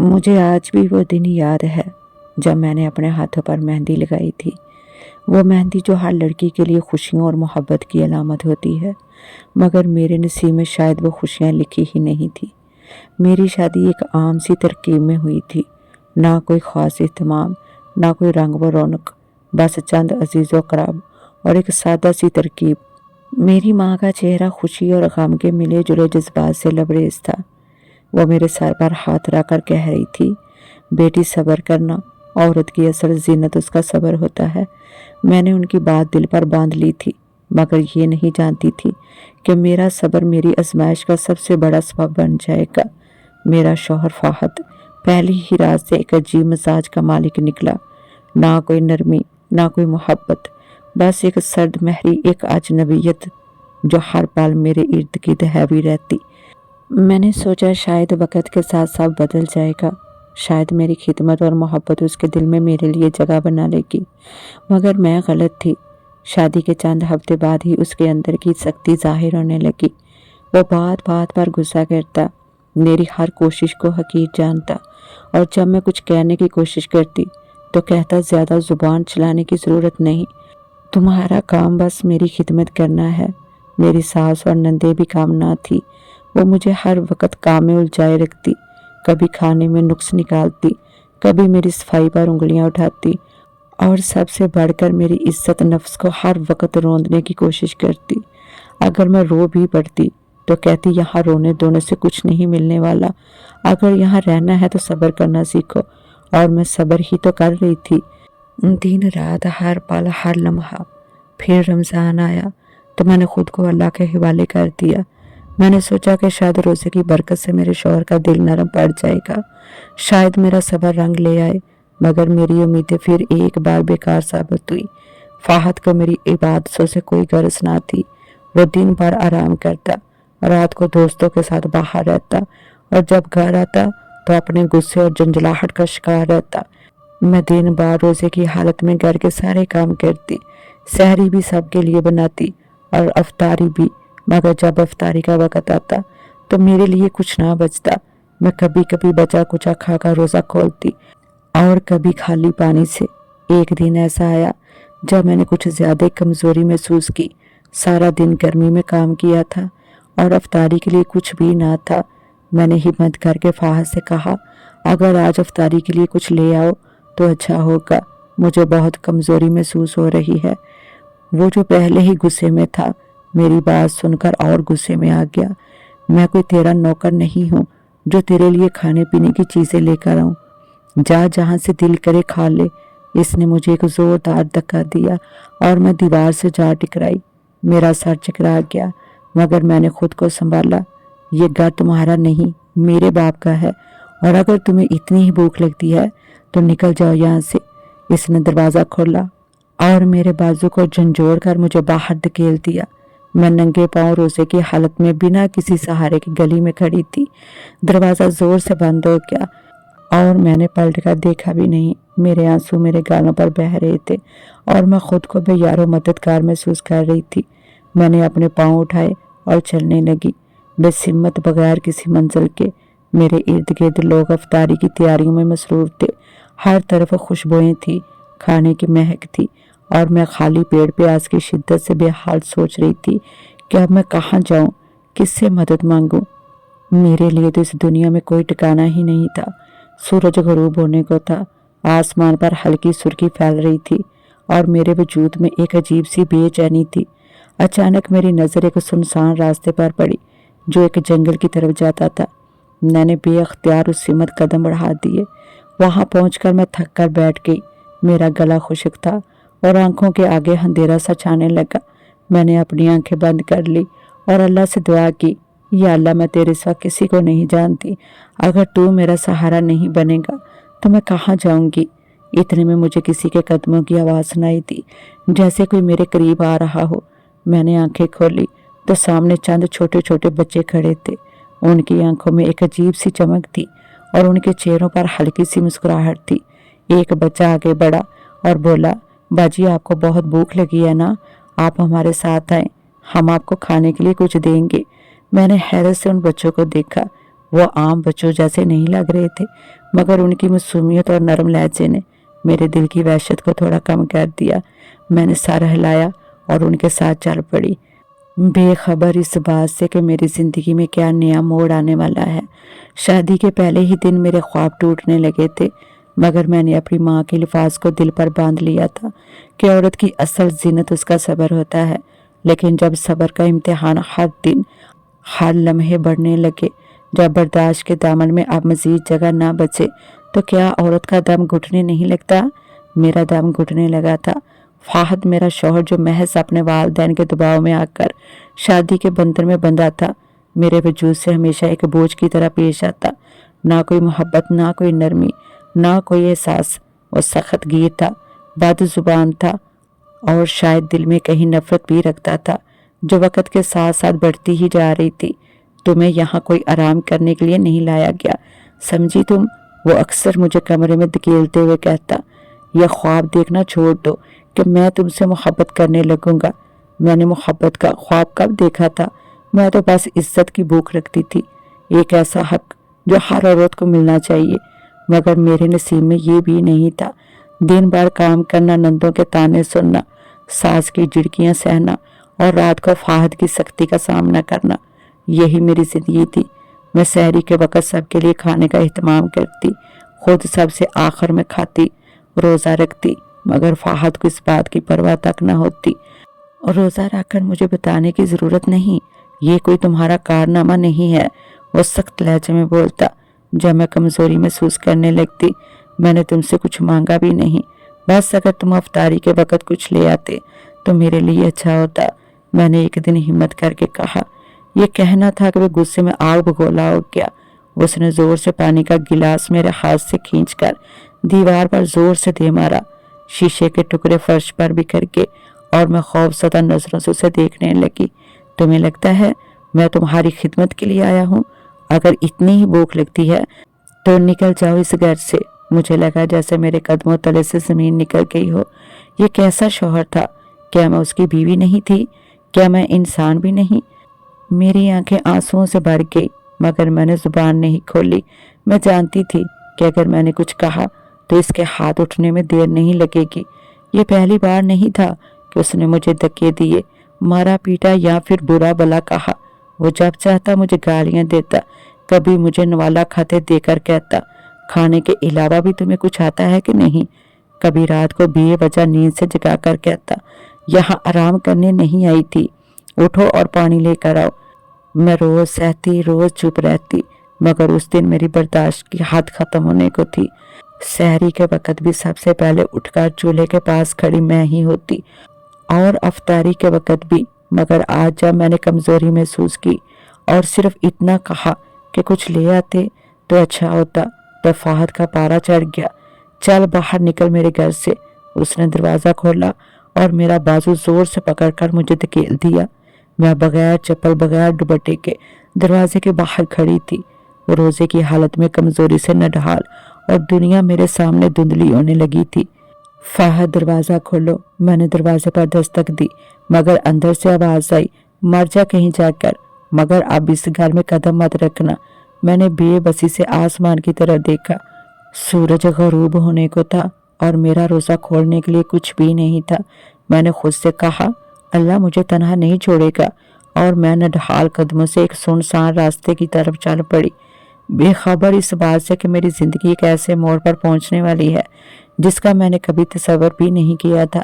मुझे आज भी वो दिन याद है जब मैंने अपने हाथों पर मेहंदी लगाई थी। वो मेहंदी जो हर लड़की के लिए खुशियों और मोहब्बत की अलामत होती है, मगर मेरे नसीब में शायद वो खुशियाँ लिखी ही नहीं थी। मेरी शादी एक आम सी तरकीब में हुई थी, ना कोई ख़ास इत्मीनान, ना कोई रंग व रौनक, बस चंद अजीज़ व कराब और एक सादा सी तरकीब। मेरी माँ का चेहरा खुशी और गम के मिले जुले जज्बात से लबरेज था। वो मेरे सर पर हाथ रखकर कह रही थी, बेटी सब्र करना, औरत की असल जीनत उसका सब्र होता है। मैंने उनकी बात दिल पर बांध ली थी, मगर ये नहीं जानती थी कि मेरा सब्र मेरी आजमाइश का सबसे बड़ा सबब बन जाएगा। मेरा शौहर फाहद पहली ही रात से एक अजीब मिजाज का मालिक निकला। ना कोई नरमी, ना कोई मोहब्बत, बस एक सर्द महरी, एक अजनबियत जो हर पल मेरे इर्द गिर्द हैवी रहती। मैंने सोचा शायद वक़्त के साथ सब बदल जाएगा, शायद मेरी खिदमत और मोहब्बत उसके दिल में मेरे लिए जगह बना लेगी, मगर मैं गलत थी। शादी के चंद हफ्ते बाद ही उसके अंदर की सख्ती जाहिर होने लगी। वो बात बात पर गुस्सा करता, मेरी हर कोशिश को हकीर जानता, और जब मैं कुछ कहने की कोशिश करती तो कहता, ज़्यादा ज़ुबान चलाने की ज़रूरत नहीं, तुम्हारा काम बस मेरी खिदमत करना है। मेरी सास और नंदे भी काम ना थी। वो मुझे हर वक्त काम में उलझाए रखती, कभी खाने में नुक्स निकालती, कभी मेरी सफाई पर उंगलियां उठाती, और सबसे बढ़कर मेरी इज्जत नफ्स को हर वक्त रोंदने की कोशिश करती। अगर मैं रो भी पड़ती तो कहती, यहाँ रोने धोने से कुछ नहीं मिलने वाला, अगर यहाँ रहना है तो सब्र करना सीखो। और मैं सब्र ही तो कर रही थी, दिन रात, हर पल, हर लम्हा। फिर रमज़ान आया तो मैंने खुद को अल्लाह के हवाले कर दिया। मैंने सोचा कि शायद रोज़े की बरकत से मेरे शौहर का दिल नरम पड़ जाएगा, शायद मेरा सब्र रंग ले आए, मगर मेरी उम्मीदें फिर एक बार बेकार साबित हुई। फाहद को मेरी इबादतों से कोई गर्ज ना थी। वो दिन भर आराम करता, रात को दोस्तों के साथ बाहर रहता, और जब घर आता तो अपने गुस्से और झंझलाहट का शिकार रहता। मैं दिन भर रोज़े की हालत में घर के सारे काम करती, सहरी भी सबके लिए बनाती और अफ्तारी भी, मगर जब अफ्तारी का वक़्त आता तो मेरे लिए कुछ ना बचता। मैं कभी कभी बचा कुचा खाकर रोज़ा खोलती और कभी खाली पानी से। एक दिन ऐसा आया जब मैंने कुछ ज़्यादा कमज़ोरी महसूस की। सारा दिन गर्मी में काम किया था और अफ्तारी के लिए कुछ भी ना था। मैंने हिम्मत करके फाहद से कहा, अगर आज अफ्तारी के लिए कुछ ले आओ तो अच्छा होगा, मुझे बहुत कमज़ोरी महसूस हो रही है। वो जो पहले ही गुस्से में था, मेरी बात सुनकर और गुस्से में आ गया। मैं कोई तेरा नौकर नहीं हूँ जो तेरे लिए खाने पीने की चीज़ें लेकर आऊँ, जा जहाँ से दिल करे खा ले। इसने मुझे एक ज़ोरदार धक्का दिया और मैं दीवार से जा टकराई। मेरा सर चकरा गया, मगर मैंने खुद को संभाला। ये घर तुम्हारा नहीं, मेरे बाप का है, और अगर तुम्हें इतनी ही भूख लगती है तो निकल जाओ यहाँ से। इसने दरवाज़ा खोला और मेरे बाजू को झंझोड़ कर मुझे बाहर धकेल दिया। मैं नंगे पांव रोज़े की हालत में बिना किसी सहारे की गली में खड़ी थी। दरवाज़ा ज़ोर से बंद हो गया और मैंने पलट कर देखा भी नहीं। मेरे आंसू मेरे गालों पर बह रहे थे और मैं खुद को बेयारो मददगार महसूस कर रही थी। मैंने अपने पाँव उठाए और चलने लगी, बेसिम्मत, बगैर किसी मंजिल के। मेरे इर्द गिर्द लोग अफ्तारी की तैयारियों में मसरूफ़ थे। हर तरफ खुशबुएं थी, खाने की महक थी, और मैं खाली पेट प्यास की शिद्दत से बेहाल सोच रही थी कि अब मैं कहाँ जाऊँ, किससे मदद मांगूँ। मेरे लिए तो इस दुनिया में कोई ठिकाना ही नहीं था। सूरज गरूब होने को था, आसमान पर हल्की सुर्खी फैल रही थी और मेरे वजूद में एक अजीब सी बेचैनी थी। अचानक मेरी नज़र एक सुनसान रास्ते पर पड़ी जो एक जंगल की तरफ जाता था। मैंने बेअख्तियार उस सिमत कदम बढ़ा दिए। वहां पहुंचकर मैं थक कर बैठ गई। मेरा गला खुश्क था और आंखों के आगे अंधेरा सा छाने लगा। मैंने अपनी आंखें बंद कर ली और अल्लाह से दुआ की, या अल्लाह, मैं तेरे सिवा किसी को नहीं जानती, अगर तू मेरा सहारा नहीं बनेगा तो मैं कहाँ जाऊंगी। इतने में मुझे किसी के कदमों की आवाज़ सुनाई दी, जैसे कोई मेरे करीब आ रहा हो। मैंने आंखें खोली तो सामने चंद छोटे छोटे बच्चे खड़े थे। उनकी आंखों में एक अजीब सी चमक थी और उनके चेहरों पर हल्की सी मुस्कुराहट थी। एक बच्चा आगे बढ़ा और बोला, बाजी, आपको बहुत भूख लगी है ना, आप हमारे साथ आए, हम आपको खाने के लिए कुछ देंगे। मैंने हैरत से उन बच्चों को देखा। وہ عام بچوں جیسے نہیں لگ رہے تھے، مگر ان کی معصومیت اور نرم لہجے نے میرے دل کی وحشت کو تھوڑا کم کر دیا۔ میں نے سر ہلایا اور ان کے ساتھ چل پڑی، بے خبر اس بات سے کہ میری زندگی میں کیا نیا موڑ آنے والا ہے۔ شادی کے پہلے ہی دن میرے خواب ٹوٹنے لگے تھے، مگر میں نے اپنی ماں کے الفاظ کو دل پر باندھ لیا تھا کہ عورت کی اصل زینت اس کا صبر ہوتا ہے، لیکن جب صبر کا امتحان ہر دن ہر لمحے بڑھنے لگے، جب برداشت کے دامن میں اب مزید جگہ نہ بچے، تو کیا عورت کا دم گھٹنے نہیں لگتا؟ میرا دم گھٹنے لگا تھا۔ فہد میرا شوہر، جو محض اپنے والدین کے دباؤ میں آ کر شادی کے بندھن میں بندھا تھا، میرے وجود سے ہمیشہ ایک بوجھ کی طرح پیش آتا۔ نہ کوئی محبت، نہ کوئی نرمی، نہ کوئی احساس۔ وہ سخت گیر تھا، بد زبان تھا، اور شاید دل میں کہیں نفرت بھی رکھتا تھا، جو وقت کے ساتھ ساتھ بڑھتی ہی جا رہی تھی۔ تمہیں یہاں کوئی آرام کرنے کے لیے نہیں لایا گیا، سمجھی تم؟ وہ اکثر مجھے کمرے میں دھکیلتے ہوئے کہتا، یہ خواب دیکھنا چھوڑ دو کہ میں تم سے محبت کرنے لگوں گا۔ میں نے محبت کا خواب کب دیکھا تھا؟ میں تو بس عزت کی بھوک رکھتی تھی، ایک ایسا حق جو ہر عورت کو ملنا چاہیے، مگر میرے نصیب میں یہ بھی نہیں تھا۔ دن بھر کام کرنا، نندوں کے تانے سننا، ساس کی جھڑکیاں سہنا اور رات کو فہد کی سختی کا سامنا کرنا، یہی میری زندگی تھی۔ میں سحری کے وقت سب کے لیے کھانے کا اہتمام کرتی، خود سب سے آخر میں کھاتی، روزہ رکھتی، مگر فہد کو اس بات کی پرواہ تک نہ ہوتی۔ روزہ رکھ کر مجھے بتانے کی ضرورت نہیں، یہ کوئی تمہارا کارنامہ نہیں ہے، وہ سخت لہجے میں بولتا۔ جب میں کمزوری محسوس کرنے لگتی، میں نے تم سے کچھ مانگا بھی نہیں، بس اگر تم افطاری کے وقت کچھ لے آتے تو میرے لیے اچھا ہوتا۔ میں نے ایک دن ہمت کر کے کہا۔ یہ کہنا تھا کہ وہ غصے میں آگ بگولا ہو گیا۔ اس نے زور سے پانی کا گلاس میرے ہاتھ سے کھینچ کر دیوار پر زور سے دے مارا، شیشے کے ٹکڑے فرش پر بکھر کے، اور میں خوف زدہ نظروں سے اسے دیکھنے لگی۔ تمہیں لگتا ہے میں تمہاری خدمت کے لیے آیا ہوں؟ اگر اتنی ہی بھوک لگتی ہے تو نکل جاؤ اس گھر سے۔ مجھے لگا جیسے میرے قدموں تلے سے زمین نکل گئی ہو۔ یہ کیسا شوہر تھا؟ کیا میں اس کی بیوی نہیں تھی؟ کیا میں انسان بھی نہیں؟ میری آنکھیں آنسوؤں سے بھر گئی، مگر میں نے زبان نہیں کھولی۔ میں جانتی تھی کہ اگر میں نے کچھ کہا تو اس کے ہاتھ اٹھنے میں دیر نہیں لگے گی۔ یہ پہلی بار نہیں تھا کہ اس نے مجھے دھکے دیے، مارا پیٹا یا پھر برا بلا کہا۔ وہ جب چاہتا مجھے گالیاں دیتا، کبھی مجھے نوالا کھاتے دے کر کہتا، کھانے کے علاوہ بھی تمہیں کچھ آتا ہے کہ نہیں؟ کبھی رات کو بے وجہ نیند سے جگا کر کہتا، یہاں آرام کرنے نہیں آئی تھی، اٹھو اور پانی لے کر آؤ۔ میں روز سہتی، روز چپ رہتی، مگر اس دن میری برداشت کی حد ختم ہونے کو تھی۔ سحری کے وقت بھی سب سے پہلے اٹھ کر چولہے کے پاس کھڑی میں ہی ہوتی، اور افطاری کے وقت بھی، مگر آج جب میں نے کمزوری محسوس کی اور صرف اتنا کہا کہ کچھ لے آتے تو اچھا ہوتا، تو فہد کا پارا چڑھ گیا۔ چل باہر نکل میرے گھر سے۔ اس نے دروازہ کھولا اور میرا بازو زور سے پکڑ کر مجھے دھکیل دیا۔ میں بغیر چپل، بغیر دوپٹے کے دروازے کے باہر کھڑی تھی، روزے کی حالت میں کمزوری سے نڈھال، اور دنیا میرے سامنے دھندلی ہونے لگی تھی۔ فہد، دروازہ کھولو۔ میں نے دروازے پر دستک دی، مگر اندر سے آواز آئی، مر جا کہیں جا کر، مگر اب اس گھر میں قدم مت رکھنا۔ میں نے بے بسی سے آسمان کی طرف دیکھا۔ سورج غروب ہونے کو تھا اور میرا روزہ کھولنے کے لیے کچھ بھی نہیں تھا۔ میں نے خود سے کہا، اللہ مجھے تنہا نہیں چھوڑے گا، اور میں نڈھال قدموں سے ایک سنسان راستے کی طرف چل پڑی، بے خبر اس بات سے کہ میری زندگی ایک ایسے موڑ پر پہنچنے والی ہے جس کا میں نے کبھی تصور بھی نہیں کیا تھا۔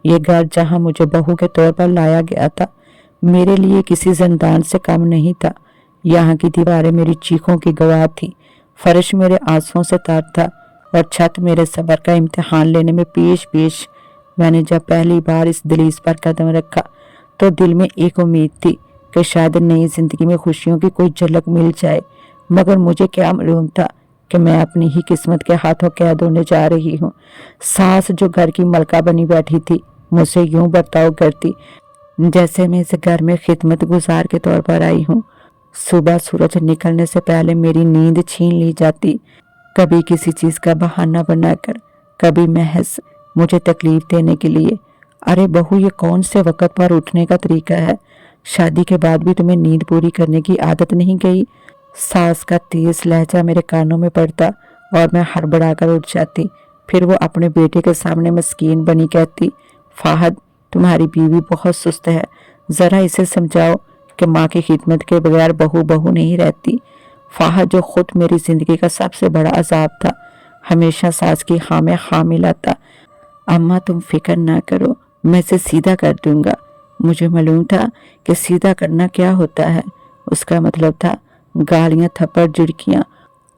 یہ گھر جہاں مجھے بہو کے طور پر لایا گیا تھا، میرے لیے کسی زندان سے کم نہیں تھا۔ یہاں کی دیواریں میری چیخوں کی گواہ تھی، فرش میرے آنسوؤں سے تر تھا، اور چھت میرے صبر کا امتحان لینے میں پیش پیش۔ میں نے جب پہلی بار اس دہلیز پر قدم رکھا تو دل میں ایک امید تھی کہ شاید نئی زندگی میں خوشیوں کی کوئی جھلک مل جائے، مگر مجھے کیا معلوم تھا کہ میں اپنی ہی قسمت کے ہاتھوں قید ہونے جا رہی ہوں۔ ساس جو گھر کی ملکہ بنی بیٹھی تھی، مجھ سے یوں برتاؤ کرتی جیسے میں اس گھر میں خدمت گزار کے طور پر آئی ہوں۔ صبح سورج نکلنے سے پہلے میری نیند چھین لی جاتی، کبھی کسی چیز کا بہانہ بنا کر، کبھی محض مجھے تکلیف دینے کے لیے۔ ارے بہو، یہ کون سے وقت پر اٹھنے کا طریقہ ہے؟ شادی کے بعد بھی تمہیں نیند پوری کرنے کی عادت نہیں گئی؟ सास का तेज लहजा मेरे कानों में पड़ता और मैं हड़बड़ा कर उठ जाती। फिर वो अपने बेटे के सामने मस्कीन बनी कहती, फाहद, तुम्हारी बीवी बहुत सुस्त है, ज़रा इसे समझाओ कि माँ की खिदमत के बगैर बहू बहू नहीं रहती। फाहद, जो खुद मेरी ज़िंदगी का सबसे बड़ा अजाब था, हमेशा सास की हाँ में हाँ मिलाता। अम्मा, तुम फिक्र ना करो, मैं इसे सीधा कर दूंगा। मुझे मालूम था कि सीधा करना क्या होता है। उसका मतलब था गालियां, थप्पड़, झिड़कियां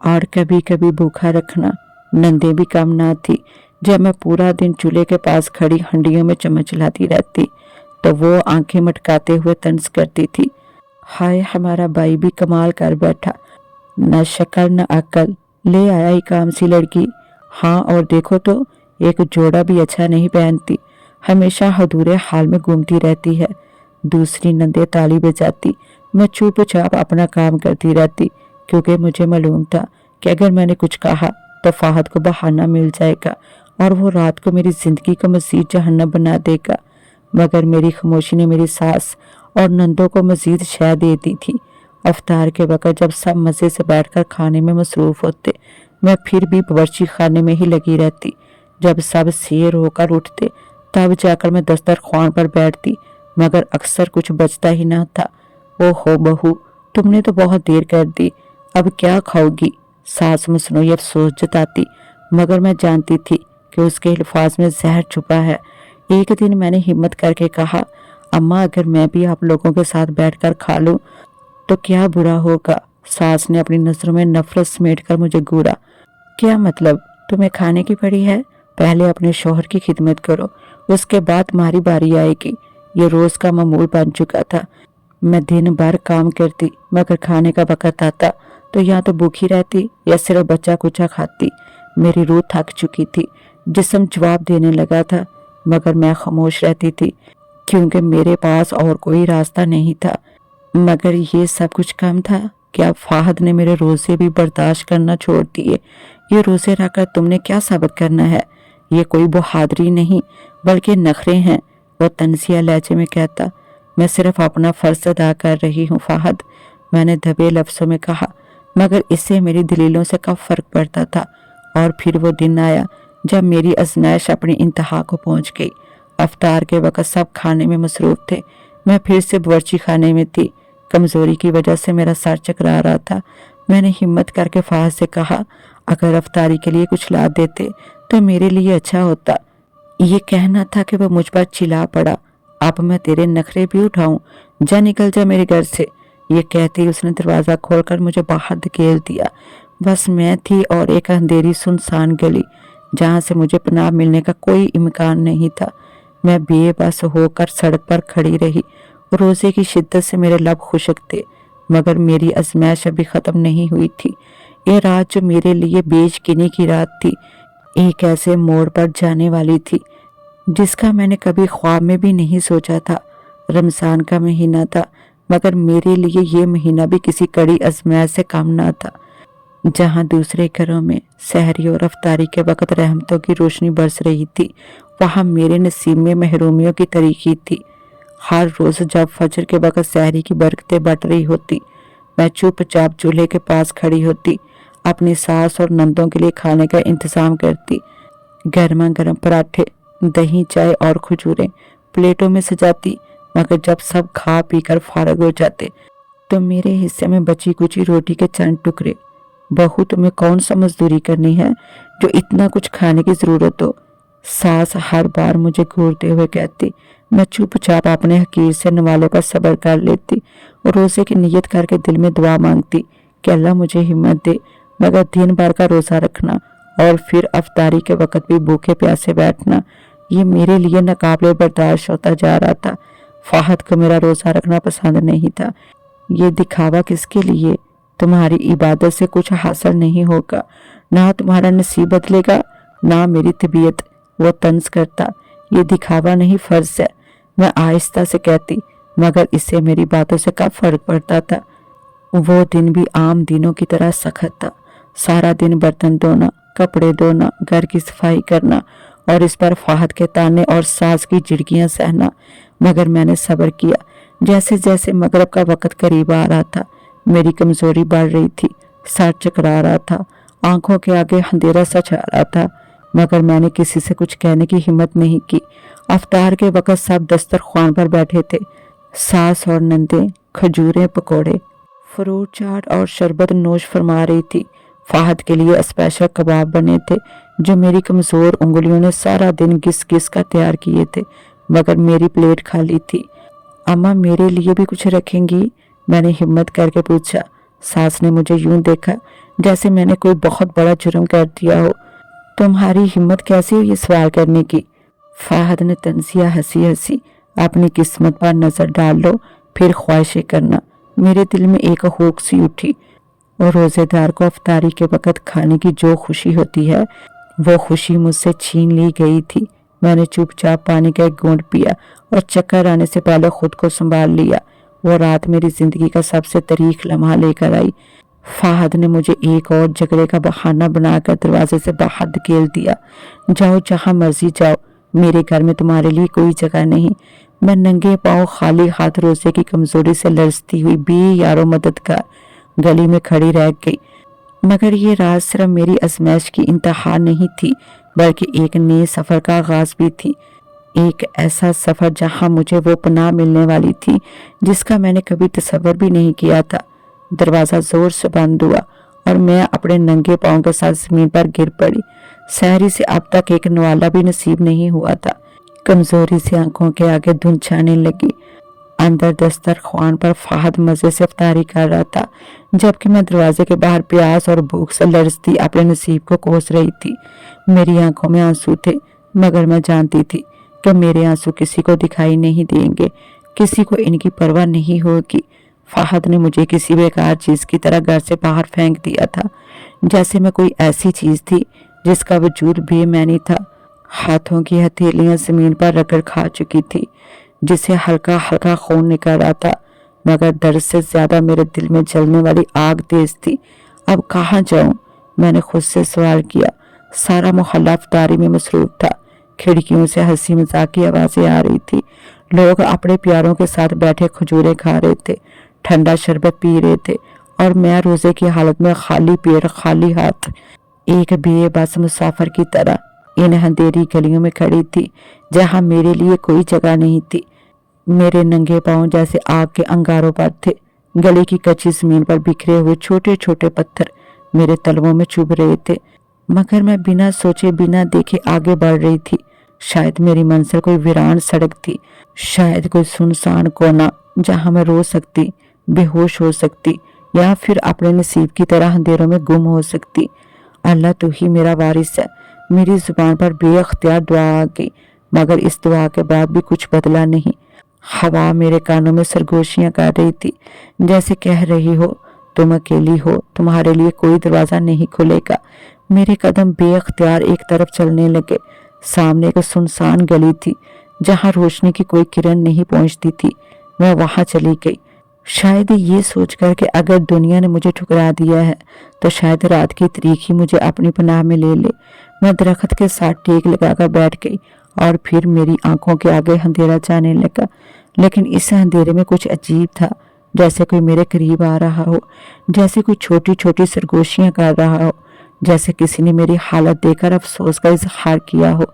और कभी कभी भूखा रखना। नंदे भी कम ना थी। जब मैं पूरा दिन चूल्हे के पास खड़ी हंडियों में चम्मच चलाती रहती तो वो आंखें मटकाते हुए तंज करती थी, हाय हमारा भाई भी कमाल कर बैठा, न शक्ल न अक्ल, ले आया ही काम सी लड़की। हाँ, और देखो तो एक जोड़ा भी अच्छा नहीं पहनती, हमेशा अधूरे हाल में घूमती रहती है। दूसरी नंदे ताली बजाती, मैं चुपचाप अपना काम करती रहती, क्योंकि मुझे मालूम था कि अगर मैंने कुछ कहा तो फाहद को बहाना मिल जाएगा और वो रात को मेरी जिंदगी को मजीद जहन्नम बना देगा। मगर मेरी खामोशी ने मेरी सास और नंदों को मजीद शह दे दी थी। अफ्तार के वक़्त जब सब मज़े से बैठकर खाने में मसरूफ़ होते, मैं फिर भी बावर्ची खाने में ही लगी रहती। जब सब सैर होकर उठते तब जाकर मैं दस्तरख्वान पर बैठती, मगर अक्सर कुछ बचता ही ना था। ओहो बहू, तुमने तो बहुत देर कर दी, अब क्या खाओगी? सास मसनूई अफसोस जताती, मगर मैं जानती थी कि उसके अल्फाज में जहर छुपा है। एक दिन मैंने हिम्मत करके कहा, अम्मा, अगर मैं भी आप लोगों के साथ बैठकर खा लूं तो क्या बुरा होगा? सास ने अपनी नजरों में नफरत समेटकर मुझे घूरा। क्या मतलब? तुम्हें खाने की पड़ी है? पहले अपने शौहर की खिदमत करो, उसके बाद तुम्हारी बारी आएगी। ये रोज का मामूल बन चुका था। मैं दिन भर काम करती, मगर खाने का वक़्त आता तो या तो भूखी रहती या सिर्फ बच्चा कुचा खाती। मेरी रूह थक चुकी थी, जिस्म जवाब देने लगा था, मगर मैं खामोश रहती थी, क्योंकि मेरे पास और कोई रास्ता नहीं था। मगर ये सब कुछ कम था। क्या फाहद ने मेरे रोज़े भी बर्दाश्त करना छोड़ दिए? ये रोज़े रखकर तुमने क्या साबित करना है? ये कोई बहादुरी नहीं बल्कि नखरे हैं, वो तंजिया लहजे में कहता। मैं सिर्फ अपना फ़र्ज अदा कर रही हूँ फाहद, मैंने दबे लफ्ज़ों में कहा, मगर इससे मेरी दलीलों से कब फ़र्क पड़ता था। और फिर वो दिन आया जब मेरी आजमाइश अपनी इंतहा को पहुँच गई। अफ्तार के वक़्त सब खाने में मसरूफ़ थे, मैं फिर से बावर्ची खाने में थी। कमज़ोरी की वजह से मेरा सर चकरा रहा था। मैंने हिम्मत करके फाहद से कहा, अगर अफ्तारी के लिए कुछ ला देते तो मेरे लिए अच्छा होता। ये कहना था कि वह मुझ पर चिल्ला पड़ा, अब मैं तेरे नखरे भी उठाऊं? जा, निकल जा मेरे घर से। ये कहते ही उसने दरवाज़ा खोलकर मुझे बाहर धकेल दिया। बस मैं थी और एक अंधेरी सुनसान गली, जहाँ से मुझे पनाह मिलने का कोई इम्कान नहीं था। मैं बेबस होकर सड़क पर खड़ी रही। रोज़े की शिद्दत से मेरे लब खुश्क थे, मगर मेरी आजमाइश अभी ख़त्म नहीं हुई थी। ये रात जो मेरे लिए बेयकीनी की रात थी, एक ऐसे मोड़ पर जाने वाली थी जिसका मैंने कभी ख्वाब में भी नहीं सोचा था। रमज़ान का महीना था, मगर मेरे लिए ये महीना भी किसी कड़ी आजमाइश से कम ना था। जहाँ दूसरे घरों में सहरी और अफ्तारी के वक़्त रहमतों की रोशनी बरस रही थी, वहाँ मेरे नसीब में महरूमियों की तारीकी थी। हर रोज़ जब फजर के वक़्त सहरी की बरकतें बट रही होती, मैं चुपचाप चूल्हे के पास खड़ी होती, अपनी सास और नंदों के लिए खाने का इंतज़ाम करती। गर्मा गर्म पराठे, दही, चाय और खजूरें प्लेटों में सजाती, मगर जब सब खा पी कर फारग हो जाते तो मेरे हिस्से में बची कुची रोटी के चंद टुकड़े। बहू, तुम्हें कौन सा मजदूरी करनी है जो इतना कुछ खाने की ज़रूरत हो? सास हर बार मुझे घूरते हुए कहती। मैं चुपचाप अपने हकीर से नवाले पर सब्र कर लेती और रोज़े की नीयत करके दिल में दुआ मांगती कि अल्लाह मुझे हिम्मत दे। मगर दिन भर का रोज़ा रखना और फिर अफ्तारी के वक़्त भी भूखे प्यासे बैठना, ये मेरे लिए नाकाबिले बर्दाश्त होता जा रहा था। फाहद को मेरा रोज़ा रखना पसंद नहीं था। ये दिखावा किसके लिए? तुम्हारी इबादत से कुछ हासिल नहीं होगा, ना तुम्हारा नसीब बदलेगा, ना मेरी तबीयत, वो तंज करता। ये दिखावा नहीं, फ़र्ज है, मैं आहिस्ता से कहती, मगर इससे मेरी बातों से कब फ़र्क पड़ता था। वो दिन भी आम दिनों की तरह सख्त था। सारा दिन बर्तन धोना, कपड़े धोना, घर की सफाई करना और इस पर फाहद के ताने और सास की झिड़कियां सहना। मगर मैंने सब्र किया। जैसे जैसे मगरिब का वक़्त करीब आ रहा था, मेरी कमजोरी बढ़ रही थी, सर चकरा रहा था, आंखों के आगे अंधेरा सा छा रहा था, मगर मैंने किसी से कुछ कहने की हिम्मत नहीं की। अफ्तार के वक़्त सब दस्तरख्वान पर बैठे थे। सास और नंदे खजूरें, पकोड़े, फ्रूट चाट और शरबत नोश फरमा रही थी। फाहद के लिए स्पेशल कबाब बने थे जो मेरी कमज़ोर उंगलियों ने सारा दिन घिस घिस कर तैयार किए थे, मगर मेरी प्लेट खाली थी। अम्मा मेरे लिए भी कुछ रखेंगी? मैंने हिम्मत करके पूछा। सास ने मुझे यूं देखा जैसे मैंने कोई बहुत बड़ा जुर्म कर दिया हो। तुम्हारी हिम्मत कैसी हुई सवाल करने की? फाहद ने तंजिया हंसी हंसी, अपनी किस्मत पर नजर डाल लो फिर ख्वाहिशें करना। मेरे दिल में एक हुक सी उठी और रोजेदार को अफ्तारी के वक़्त खाने की जो खुशी होती है वो खुशी मुझसे छीन ली गई थी। मैंने चुपचाप पानी का एक घूंट पिया और चक्कर आने से पहले खुद को संभाल लिया। वो रात मेरी जिंदगी का सबसे तारीख लम्हा लेकर आई। फाहद ने मुझे एक और झगड़े का बहाना बनाकर दरवाजे से बाहर धकेल दिया। जाओ जहां मर्जी जाओ, मेरे घर में तुम्हारे लिए कोई जगह नहीं। मैं नंगे पांव खाली हाथ रोजे की कमजोरी से लड़ती हुई बेयारो मददगार गली में खड़ी रह गई। मगर ये रात सिर्फ मेरी आजमाइश की इंतहा नहीं थी, बल्कि एक नए सफर का आगाज भी थी। एक ऐसा सफर जहां मुझे वो पनाह मिलने वाली थी जिसका मैंने कभी तसव्वुर भी नहीं किया था। दरवाजा जोर से बंद हुआ और मैं अपने नंगे पांव के साथ जमीन पर गिर पड़ी। सहरी से अब तक एक नवाला भी नसीब नहीं हुआ था। कमजोरी से आंखों के आगे धुंध छाने लगी। अंदर दस्तरख्वान पर फाहद मजे से इफ्तारी कर रहा था, जबकि मैं दरवाजे के बाहर प्यास और भूख से लरसती अपने नसीब को कोस रही थी। मेरी आंखों में आंसू थे, मगर मैं जानती थी कि मेरे आंसू किसी को दिखाई नहीं देंगे, किसी को इनकी परवाह नहीं होगी। फाहद ने मुझे किसी बेकार चीज की तरह घर से बाहर फेंक दिया था, जैसे मैं कोई ऐसी चीज थी जिसका वजूद बेमैनी था। हाथों की हथेलियां जमीन पर रगड़ खा चुकी थी, जिसे हल्का हल्का खून निकल रहा था, मगर दर्द से ज्यादा मेरे दिल में जलने वाली आग तेज थी। अब कहाँ जाऊं? मैंने खुद से सवाल किया। सारा मोहल्ला इफ्तारी में मसरूफ था। खिड़कियों से हंसी मजाक की आवाजें आ रही थी। लोग अपने प्यारों के साथ बैठे खजूरें खा रहे थे, ठंडा शरबत पी रहे थे, और मैं रोजे की हालत में खाली पेट खाली हाथ एक बेबस मुसाफिर की तरह इन अंधेरी गलियों में खड़ी थी जहां मेरे लिए कोई जगह नहीं थी। मेरे नंगे पांव जैसे आग के अंगारों पर थे। गली की कच्ची जमीन पर बिखरे हुए छोटे छोटे पत्थर मेरे तलवों में चुभ रहे थे, मगर मैं बिना सोचे बिना देखे आगे बढ़ रही थी। शायद मेरी मंजिल कोई वीरान सड़क थी, शायद कोई सुनसान कोना जहां मैं रो सकती, बेहोश हो सकती, या फिर अपने नसीब की तरह अंधेरों में गुम हो सकती। अल्लाह तू ही मेरा वारिस है। मेरी जुबान पर बेअख्तियार दुआ आ गई, मगर इस दुआ के बाद भी कुछ बदला नहीं। हवा मेरे कानों में सरगोशियां कर रही थी, जैसे कह रही हो तुम अकेली हो, तुम्हारे लिए कोई दरवाजा नहीं खुलेगा। मेरे कदम बेअख्तियार एक तरफ चलने लगे। सामने एक सुनसान गली थी जहां रोशनी की कोई किरण नहीं पहुंचती थी। मैं वहां चली गई, शायद ये सोचकर कि अगर दुनिया ने मुझे ठुकरा दिया है तो शायद रात की तारीख ही मुझे अपनी पनाह में ले ले। मैं दरख्त के साथ टेक लगाकर बैठ गई और फिर मेरी आंखों के आगे अंधेरा जाने लगा। लेकिन इस अंधेरे में कुछ अजीब था, जैसे कोई मेरे करीब आ रहा हो, जैसे कोई छोटी छोटी सरगोशियां कर रहा हो, जैसे किसी ने मेरी हालत देखकर अफसोस का इजहार किया हो।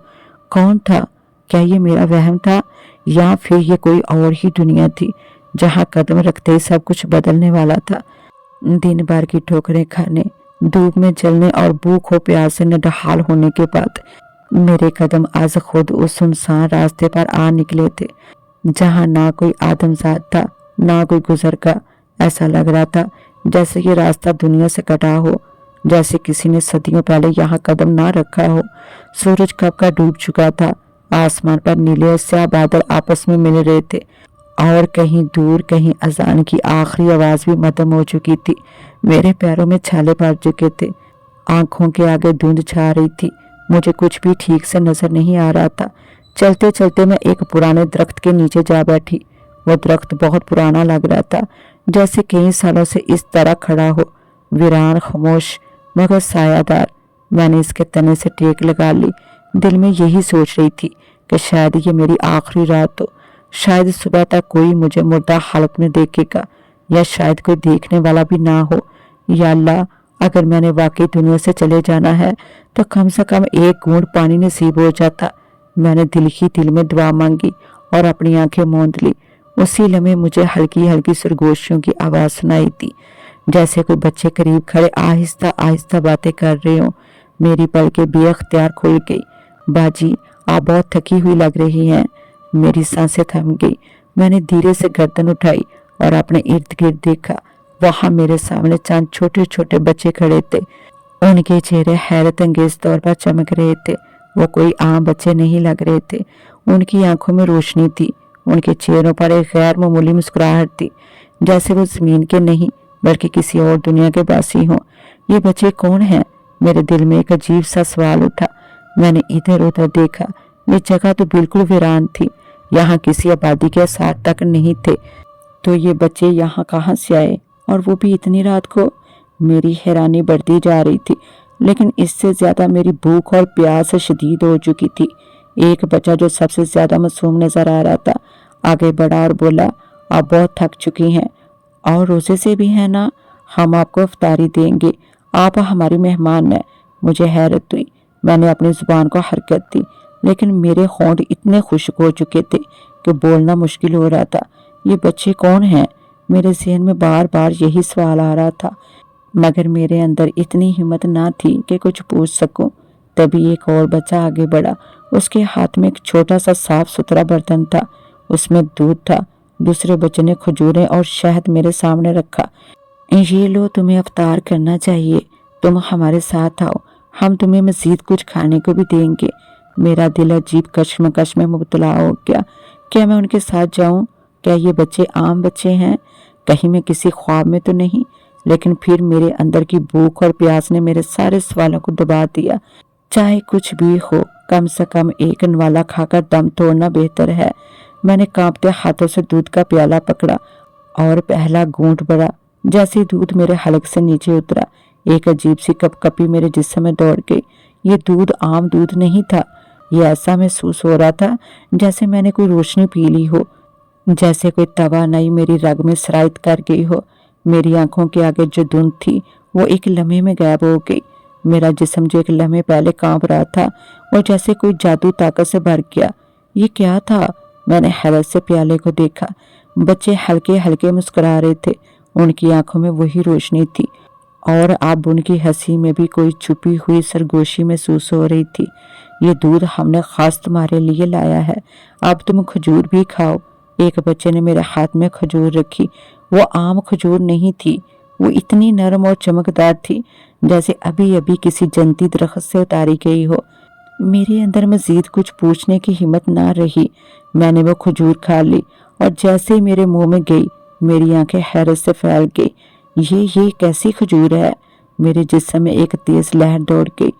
कौन था? क्या ये मेरा वहम था, या फिर ये कोई और ही दुनिया थी जहां कदम रखते ही सब कुछ बदलने वाला था? दिन भर की ठोकरें खाने, धूप में जलने और भूख और प्यास से नढहाल होने के बाद मेरे कदम आज खुद उस सुनसान रास्ते पर आ निकले थे जहां ना कोई आदमजात था, ना कोई गुजर का। ऐसा लग रहा था जैसे ये रास्ता दुनिया से कटा हो, जैसे किसी ने सदियों पहले यहाँ कदम ना रखा हो। सूरज कब का डूब चुका था, आसमान पर नीले स्याह बादल आपस में मिल रहे थे, और कहीं दूर कहीं अजान की आखिरी आवाज भी मदम हो चुकी थी। मेरे पैरों में छाले पड़ चुके थे, आंखों के आगे धुंध छा रही थी, मुझे कुछ भी ठीक से नजर नहीं आ रहा था। चलते चलते मैं एक पुराने दरख्त के नीचे जा बैठी। वो दरख्त बहुत पुराना लग रहा था, जैसे कई सालों से इस तरह खड़ा हो, वीरान, खामोश, मगर सायादार। मैंने इसके तने से टेक लगा ली। दिल में यही सोच रही थी कि शायद ये मेरी आखिरी रात हो, शायद सुबह तक कोई मुझे मुर्दा हालत में देखेगा, या शायद कोई देखने वाला भी ना हो। या अल्लाह, अगर मैंने वाकई दुनिया से चले जाना है तो कम से कम एक घूंट पानी नसीब हो जाता। मैंने दिल ही दिल में दुआ मांगी और अपनी आंखें मूंद ली। उसी लम्हे मुझे हल्की हल्की सरगोशियों की आवाज सुनाई दी, जैसे कोई बच्चे करीब खड़े आहिस्ता आहिस्ता बातें कर रहे हों। मेरी पलकें बेअख्तियार खुल गई। बाजी, आप बहुत थकी हुई लग रही हैं। मेरी सांसें थम गई। मैंने धीरे से गर्दन उठाई और अपने इर्द गिर्द देखा। वहां मेरे सामने चंद छोटे छोटे बच्चे खड़े थे। उनके चेहरे हैरत अंगेज तौर पर चमक रहे थे। वो कोई आम बच्चे नहीं लग रहे थे। उनकी आंखों में रोशनी थी। उनके चेहरों पर एक गैर मामूली मुस्कुराहट थी, जैसे वो जमीन के नहीं बल्कि किसी और दुनिया के वासी हों। ये बच्चे कौन हैं? मेरे दिल में एक अजीब सा सवाल उठा। मैंने इधर उधर देखा। ये जगह तो बिल्कुल वीरान थी। यहाँ किसी आबादी के आसार तक नहीं थे। तो ये बच्चे यहाँ कहाँ से आए, और वो भी इतनी रात को? मेरी हैरानी बढ़ती जा रही थी, लेकिन इससे ज्यादा मेरी भूख और प्यास शदीद हो चुकी थी। एक बच्चा जो सबसे ज्यादा मासूम नजर आ रहा था आगे बढ़ा और बोला, आप बहुत थक चुकी हैं और रोजे से भी हैं ना? हम आपको इफ्तारी देंगे। आप हमारी मेहमान हैं। मुझे हैरत हुई। मैंने अपनी जुबान को हरकत दी, लेकिन मेरे होंठ इतने खुश्क हो चुके थे कि बोलना मुश्किल हो रहा था। ये बच्चे कौन हैं? मेरे ज़हन में बार बार यही सवाल आ रहा था, मगर मेरे अंदर इतनी हिम्मत ना थी कि कुछ पूछ सकूं। तभी एक और बच्चा आगे बढ़ा। उसके हाथ में एक छोटा सा साफ सुथरा बर्तन था। उसमें दूध था। दूसरे बच्चे ने खजूरें और शहद मेरे सामने रखा। ये लो, तुम्हें इफ्तार करना चाहिए। तुम हमारे साथ आओ, हम तुम्हें मजीद कुछ खाने को भी देंगे। मेरा दिल अजीब कश्मकश में मुब्तला हो गया। क्या मैं उनके साथ जाऊं? क्या ये बच्चे आम बच्चे हैं? कहीं मैं किसी ख्वाब में तो नहीं? लेकिन फिर मेरे अंदर की भूख और प्यास ने मेरे सारे सवालों को दबा दिया। चाहे कुछ भी हो, कम से कम एक नवाला खाकर दम तोड़ना बेहतर है। मैंने कांपते हाथों से दूध का प्याला पकड़ा और पहला घूंट भरा। जैसे ही दूध मेरे हलक से नीचे उतरा, एक अजीब सी कपकपी मेरे जिस्म में दौड़ गई। ये दूध आम दूध नहीं था। ये ऐसा महसूस हो रहा था जैसे मैंने कोई रोशनी पी ली हो, जैसे कोई तवानाई मेरी रग में सरायत कर गई हो। मेरी आंखों के आगे जो धुंध थी वो एक लम्हे में गायब हो गई। मेरा जिस्म जो एक लम्हे पहले कांप रहा था वो जैसे कोई जादू ताकत से भर गया। ये क्या था? मैंने हैरत से प्याले को देखा। बच्चे हल्के हल्के मुस्कुरा रहे थे। उनकी आंखों में वही रोशनी थी और अब उनकी हंसी में भी कोई छुपी हुई सरगोशी महसूस हो रही थी। ये दूध हमने खास तुम्हारे लिए लाया है, अब तुम खजूर भी खाओ। एक बच्चे ने मेरे हाथ में खजूर रखी। वो आम खजूर नहीं थी। वो इतनी नरम और चमकदार थी जैसे अभी अभी किसी जन्नती दरख्त से उतारी गई हो। मेरे अंदर मजीद कुछ पूछने की हिम्मत ना रही। मैंने वो खजूर खा ली और जैसे ही मेरे मुंह में गई, मेरी आंखें हैरत से फैल गई। ये कैसी खजूर है? मेरे जिस्म में एक तेज लहर दौड़ गई।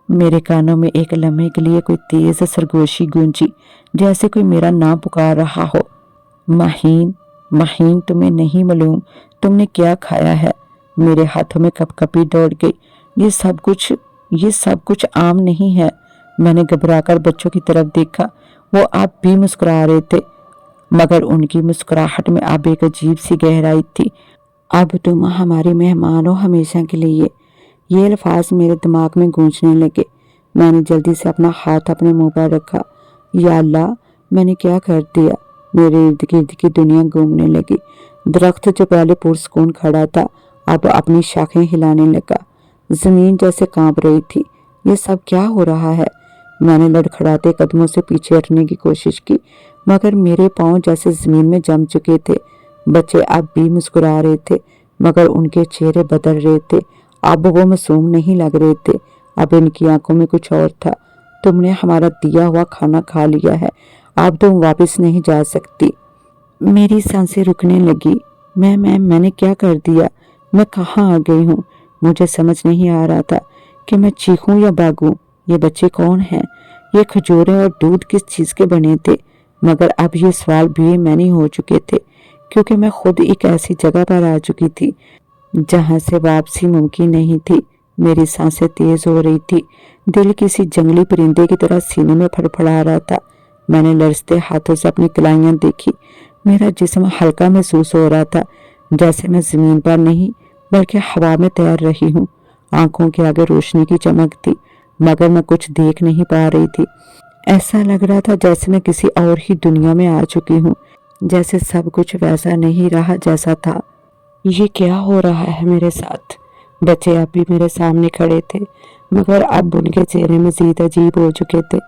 मेरे कानों में एक लम्हे के लिए कोई तेज सरगोशी गूंजी, जैसे कोई मेरा नाम पुकार रहा हो। माहीन, माहीन, तुम्हें नहीं मालूम तुमने क्या खाया है। मेरे हाथों में कपकपी दौड़ गई। ये सब कुछ आम नहीं है। मैंने घबराकर बच्चों की तरफ देखा। वो अब भी मुस्कुरा रहे थे, मगर उनकी मुस्कुराहट में अब एक अजीब सी गहराई थी। अब तुम हमारे मेहमान हो हमेशा के लिए। ये अल्फाज मेरे दिमाग में गूंजने लगे। मैंने जल्दी से अपना हाथ अपने मुंह पर रखा। या अल्लाह, मैंने क्या कर दिया? मेरे इर्द गिर्द की दुनिया घूमने लगी। दरख्त जो पहले पुरसकून खड़ा था अब अपनी शाखें हिलाने लगा। जमीन जैसे कांप रही थी। ये सब क्या हो रहा है? मैंने लड़खड़ाते कदमों से पीछे हटने की कोशिश की, मगर मेरे पांव जैसे जमीन में जम चुके थे। बच्चे अब भी मुस्कुरा रहे थे, मगर उनके चेहरे बदल रहे थे। अब वो मासूम नहीं लग रहे थे। अब इनकी आंखों में कुछ और था। तुमने हमारा दिया हुआ खाना खा लिया है, अब तुम वापस नहीं जा सकती। मेरी सांसें रुकने लगी। मैंने क्या कर दिया? मैं कहाँ आ गई हूँ? मुझे समझ नहीं आ रहा था कि मैं चीखूं या भागूं। ये बच्चे कौन हैं? ये खजूरें और दूध किस चीज के बने थे? मगर अब ये सवाल भी मैंने हो चुके थे, क्योंकि मैं खुद एक ऐसी जगह पर आ चुकी थी जहां से वापसी मुमकिन नहीं थी। मेरी सांसें तेज हो रही थी। दिल किसी जंगली परिंदे की तरह सीने में फड़फड़ा रहा था। मैंने लरजते हाथों से अपनी कलाइयां देखी। मेरा जिस्म हल्का महसूस हो रहा था, جیسے میں زمین پر نہیں بلکہ ہوا میں تیر رہی ہوں۔ آنکھوں کے آگے روشنی کی چمک تھی مگر میں کچھ دیکھ نہیں پا رہی تھی۔ ایسا لگ رہا تھا جیسے میں کسی اور ہی دنیا میں آ چکی ہوں، جیسے سب کچھ ویسا نہیں رہا جیسا تھا۔ یہ کیا ہو رہا ہے میرے ساتھ؟ بچے اب بھی میرے سامنے کھڑے تھے مگر اب ان کے چہرے مزید عجیب ہو چکے تھے۔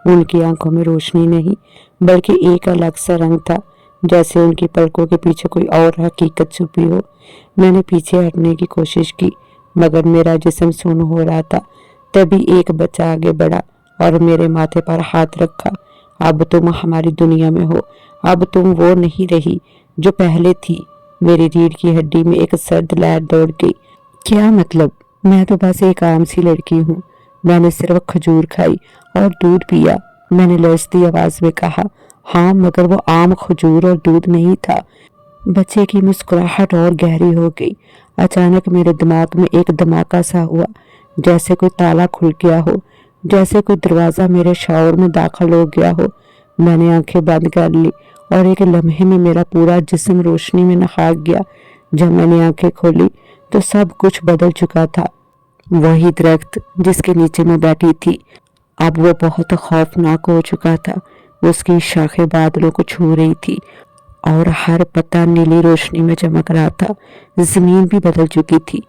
ان کی آنکھوں میں روشنی نہیں بلکہ ایک الگ سا رنگ تھا، جیسے ان کی پلکوں کے پیچھے کوئی اور حقیقت چھپی ہو۔ میں نے پیچھے ہٹنے کی کوشش کی مگر میرا جسم سن ہو رہا تھا۔ تبھی ایک بچہ آگے بڑھا اور میرے ماتھے پر ہاتھ رکھا۔ اب تم ہماری دنیا میں ہو، اب تم وہ نہیں رہی جو پہلے تھی۔ میری ریڑھ کی ہڈی میں ایک سرد لہر دوڑ گئی۔ کیا مطلب؟ میں تو بس ایک عام سی لڑکی ہوں۔ میں نے صرف کھجور کھائی اور دودھ پیا، میں نے لرزتی آواز میں کہا۔ ہاں مگر وہ عام کھجور اور دودھ نہیں تھا۔ بچے کی مسکراہٹ اور گہری ہو گئی۔ اچانک میرے دماغ میں ایک دھماکہ سا ہوا، جیسے کوئی تالا کھل گیا ہو، جیسے کوئی دروازہ میرے شعور میں داخل ہو گیا ہو۔ میں نے آنکھیں بند کر لی اور ایک لمحے میں میرا پورا جسم روشنی میں نہا گیا۔ جب میں نے آنکھیں کھولی تو سب کچھ بدل چکا تھا۔ وہی درخت جس کے نیچے میں بیٹھی تھی اب وہ بہت خوفناک ہو چکا تھا۔ اس کی شاخیں بادلوں کو چھو رہی تھی اور ہر پتا نیلی روشنی میں چمک رہا تھا۔ زمین بھی بدل چکی تھی۔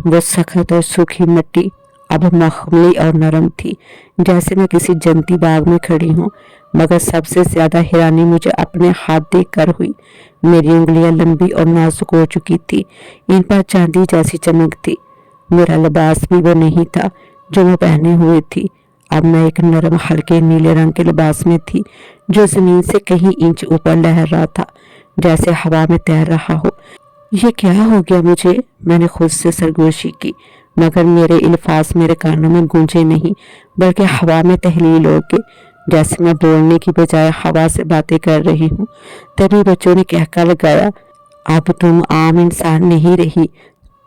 وہ سخت اور سوکھی مٹی اب مخملی اور نرم تھی، جیسے میں کسی جنتی باغ میں کھڑی ہوں۔ مگر سب سے زیادہ حیرانی مجھے اپنے ہاتھ دیکھ کر ہوئی۔ میری انگلیاں لمبی اور نازک ہو چکی تھی، ان پر چاندی جیسی چمک تھی۔ میرا لباس بھی وہ نہیں تھا جو میں پہنے ہوئے تھی۔ اب میں ایک نرم ہلکے نیلے رنگ کے لباس میں تھی جو زمین سے کہیں انچ اوپر لہر رہا تھا، جیسے ہوا میں تیر رہا ہو۔ یہ کیا ہو گیا مجھے؟ میں نے خود سے سرگوشی کی مگر میرے الفاظ میرے کانوں میں گونجے نہیں بلکہ ہوا میں تحلیل ہو گئے، جیسے میں بولنے کی بجائے ہوا سے باتیں کر رہی ہوں۔ تبھی بچوں نے کہکا لگایا، اب تم عام انسان نہیں رہی،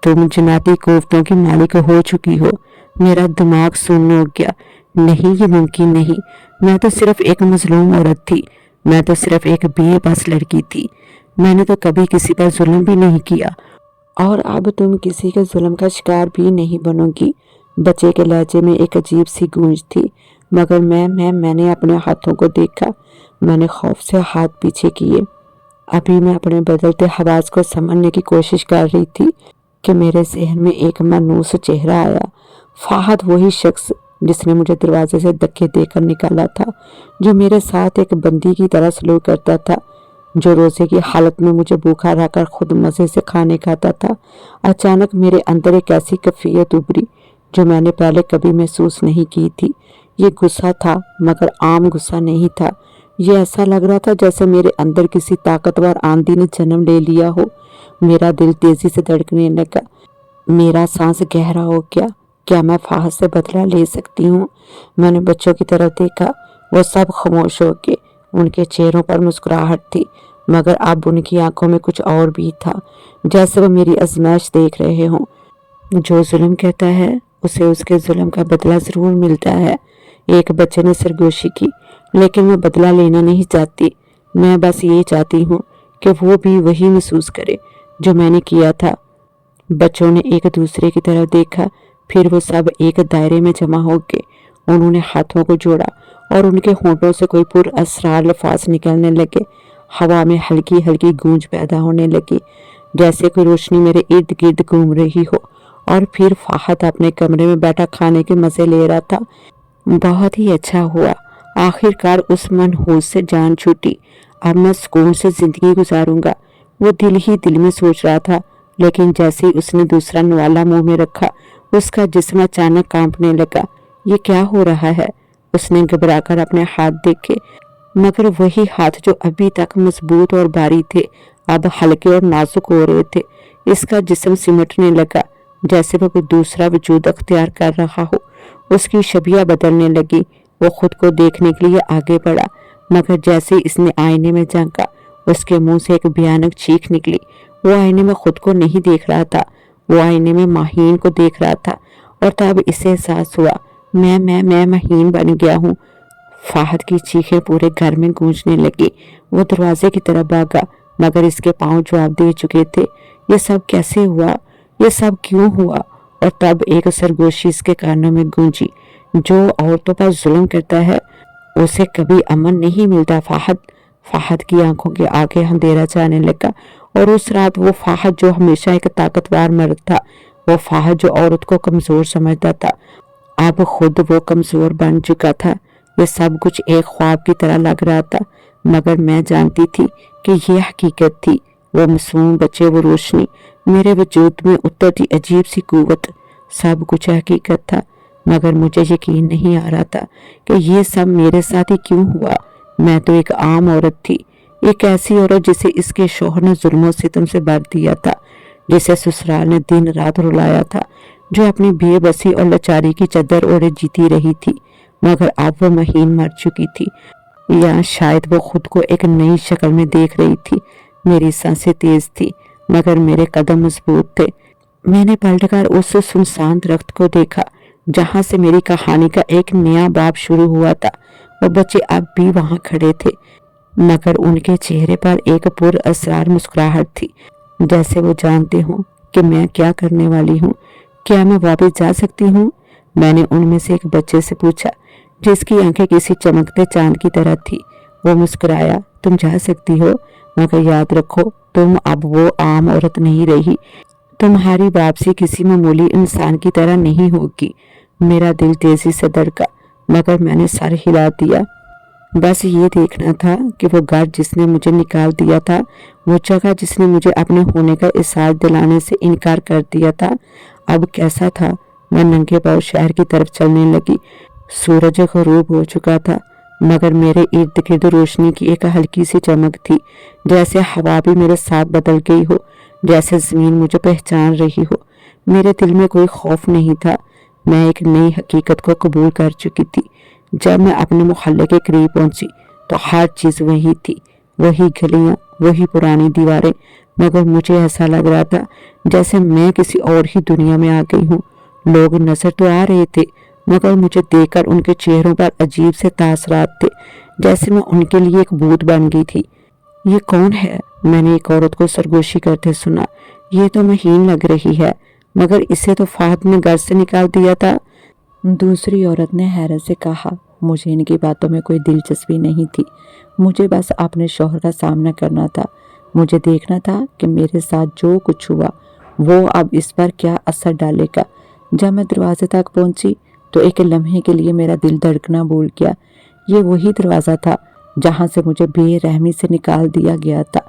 تم جناتی قوتوں کی مالک ہو چکی ہو۔ میرا دماغ سن ہو گیا۔ نہیں، یہ ممکن نہیں۔ میں تو صرف ایک مظلوم عورت تھی، میں تو صرف ایک بے بس لڑکی تھی۔ میں نے تو کبھی کسی پر ظلم بھی نہیں کیا، اور اب تم کسی کے ظلم کا شکار بھی نہیں بنو گی۔ بچے کے لہجے میں ایک عجیب سی گونج تھی مگر میں نے اپنے ہاتھوں کو دیکھا۔ میں نے خوف سے ہاتھ پیچھے کیے۔ ابھی میں اپنے بدلتے حواس کو سمجھنے کی کوشش کر رہی تھی کہ میرے ذہن میں ایک مانوس چہرہ آیا۔ فہد، وہی شخص جس نے مجھے دروازے سے دھکے دے کر نکالا تھا، جو میرے ساتھ ایک بندی کی طرح سلوک کرتا تھا، جو روزے کی حالت میں مجھے بھوکا رہ کر خود مزے سے کھانے کھاتا تھا۔ اچانک میرے اندر ایک ایسی کیفیت ابھری جو میں نے پہلے کبھی محسوس نہیں کی تھی۔ یہ غصہ تھا مگر عام غصہ نہیں تھا۔ یہ ایسا لگ رہا تھا جیسے میرے اندر کسی طاقتور آندھی نے جنم لے لیا ہو۔ میرا دل تیزی سے دھڑکنے لگا، میرا سانس گہرا ہو گیا۔ کیا میں فہد سے بدلہ لے سکتی ہوں؟ میں نے بچوں کی طرف دیکھا، وہ سب خاموش ہو گئے۔ ان کے چہروں پر مسکراہٹ تھی مگر اب ان کی آنکھوں میں کچھ اور بھی تھا، جیسے وہ میری آزمائش دیکھ رہے ہوں۔ جو ظلم کہتا ہے اسے اس کے ظلم کا بدلہ ضرور ملتا ہے، ایک بچے نے سرگوشی کی۔ لیکن میں بدلہ لینا نہیں چاہتی، میں بس یہ چاہتی ہوں کہ وہ بھی وہی محسوس کرے جو میں نے کیا تھا۔ بچوں نے ایک دوسرے کی طرف دیکھا، پھر وہ سب ایک دائرے میں جمع ہو گئے۔ انہوں نے ہاتھوں کو جوڑا اور ان کے ہونٹوں سے کوئی پر اسرار الفاظ نکلنے لگے۔ ہوا میں ہلکی ہلکی گونج پیدا ہونے لگی، جیسے کوئی روشنی میرے ارد گرد گھوم رہی ہو۔ اور پھر فہد اپنے کمرے میں بیٹھا کھانے کے مزے لے رہا تھا۔ بہت ہی اچھا ہوا، آخر کار اس منحوس سے جان چھوٹی۔ اب میں سکون سے زندگی گزاروں گا، وہ دل ہی دل میں سوچ رہا تھا۔ لیکن جیسے ہی اس نے دوسرا نوالا منہ میں رکھا، اس کا جسم اچانک کانپنے لگا۔ یہ کیا ہو رہا ہے؟ اس نے گھبرا کر اپنے ہاتھ دیکھے مگر وہی ہاتھ جو ابھی تک مضبوط اور بھاری تھے اب ہلکے اور نازک ہو رہے تھے۔ اس کا جسم سمٹنے لگا جیسے وہ کوئی دوسرا وجود اختیار کر رہا ہو۔ اس کی شبیہ بدلنے لگی۔ وہ خود کو دیکھنے کے لیے آگے بڑھا مگر جیسے اس نے آئینے میں جھانکا، اس کے منہ سے ایک بھیانک چیخ نکلی۔ وہ آئینے میں خود کو نہیں دیکھ رہا تھا، وہ آئینے میں ماہین کو دیکھ رہا تھا، اور تب اسے احساس ہوا، میں ماہین بن گیا ہوں۔ فہد کی چیخیں پورے گھر میں گونجنے لگی۔ وہ دروازے کی طرف بھاگا मगर इसके पांव जवाब दे चुके थे। ये सब कैसे हुआ, ये सब क्यों हुआ? और तब एक सरगोशी इसके कानों में गूंजी, जो औरतों पर जुल्म करता है उसे कभी अमन नहीं मिलता फाहद। फाहद की आंखों के आगे अंधेरा जाने लगा, और उस रात वो फाहद जो हमेशा एक ताकतवर मर्द था, वो फाहद जो औरत को कमजोर समझता था, अब खुद वो कमजोर बन चुका था। ये सब कुछ एक ख्वाब की तरह लग रहा था, मगर मैं जानती थी कि ये हकीकत थी। वो मासूम बच्चे, वो रोशनी, मेरे वजूद में उतरती अजीब सी कुव्वत, सब कुछ हकीकत था। मगर मुझे यकीन नहीं आ रहा था कि ये सब मेरे साथ ही क्यों हुआ। मैं तो एक आम औरत थी, एक ऐसी औरत जिसे इसके शौहर ने जुल्म सितम से भर दिया था, जिसे ससुराल ने दिन रात रुलाया था, जो अपनी बेबसी और लाचारी की चादर ओढ़े जीती रही थी। मगर अब वो महीन मर चुकी थी, या शायद वो खुद को एक नई शक्ल में देख रही थी। मेरी सांसें तेज थी, मगर मेरे कदम मजबूत थे। मैंने पलटकर उस सुनसान दरख्त को देखा जहां से मेरी कहानी का एक नया बाब शुरू हुआ था। वो बच्चे अब भी वहां खड़े थे, मगर उनके चेहरे पर एक पुरअसरार मुस्कुराहट थी, जैसे वो जानते हों कि मैं क्या करने वाली हूँ। क्या मैं वापस जा सकती हूँ? मैंने उनमें से एक बच्चे से पूछा, जिसकी आंखें किसी चमकते चांद की तरह थी। वो मुस्कुराया, तुम जा सकती हो, मगर याद रखो तुम अब वो आम औरत नहीं रही। तुम्हारी वापसी किसी मामूली इंसान की तरह नहीं होगी। मेरा दिल तेजी से धड़का, मगर मैंने सर हिला दिया। बस ये देखना था कि वो घर जिसने मुझे निकाल दिया था, वो जगह जिसने मुझे अपने होने का एहसास दिलाने से इनकार कर दिया था, अब कैसा था। मैं नंगे पांव शहर की तरफ चलने लगी। सूरज ग़ुरूब हो चुका था, मगर मेरे इर्द गिर्द रोशनी की एक हल्की सी चमक थी, जैसे हवा भी मेरे साथ बदल गई हो, जैसे ज़मीन मुझे पहचान रही हो। मेरे दिल में कोई खौफ नहीं था, मैं एक नई हकीकत को कबूल कर चुकी थी। जब मैं अपने मोहल्ले के करीब पहुंची तो हर चीज़ वही थी, वही गलियां, वही पुरानी दीवारें, मगर मुझे ऐसा लग रहा था जैसे मैं किसी और ही दुनिया में आ गई हूँ। लोग नजर तो आ रहे थे, मगर मुझे देखकर उनके चेहरों पर अजीब से तासरात थे, जैसे मैं उनके लिए एक भूत बन गई थी। ये कौन है? मैंने एक औरत को सरगोशी करते सुना। ये तो महीन लग रही है, मगर इसे तो फाहद ने घर से निकाल दिया था। दूसरी औरत ने हैरत से कहा, मुझे इनकी बातों में कोई दिलचस्पी नहीं थी। मुझे बस अपने शौहर का सामना करना था। मुझे देखना था कि मेरे साथ जो कुछ हुआ वो अब इस पर क्या असर डालेगा। जब मैं दरवाजे तक पहुंची तो एक लम्हे के लिए मेरा दिल धड़कना भूल गया। ये वही दरवाज़ा था जहां से मुझे बेरहमी से निकाल दिया गया था।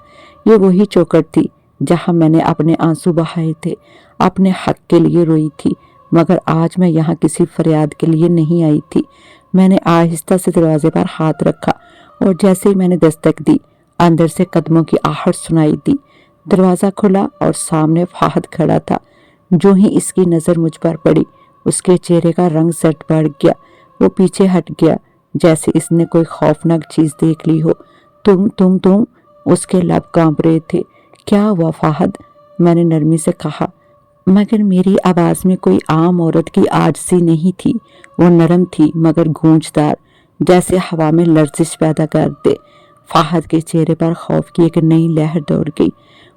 ये वही चौखट थी जहां मैंने अपने आंसू बहाए थे, अपने हक के लिए रोई थी। मगर आज मैं यहाँ किसी फरियाद के लिए नहीं आई थी। मैंने आहिस्ता से दरवाजे पर हाथ रखा, और जैसे ही मैंने दस्तक दी, अंदर से कदमों की आहट सुनाई दी। दरवाज़ा खुला और सामने फाहद खड़ा था। जो ही इसकी नज़र मुझ पर पड़ी, उसके चेहरे का रंग झट बढ़ गया। वो पीछे हट गया, जैसे इसने कोई खौफनाक चीज़ देख ली हो। तुम उसके लब कांप रहे थे। क्या हुआ फाहद? मैंने नरमी से कहा, मगर मेरी आवाज़ में कोई आम औरत की आजिज़ी नहीं थी। वो नरम थी मगर गूंजदार, जैसे हवा में लर्जिश पैदा कर दे। फाहद के चेहरे पर खौफ की एक नई लहर दौड़ गई।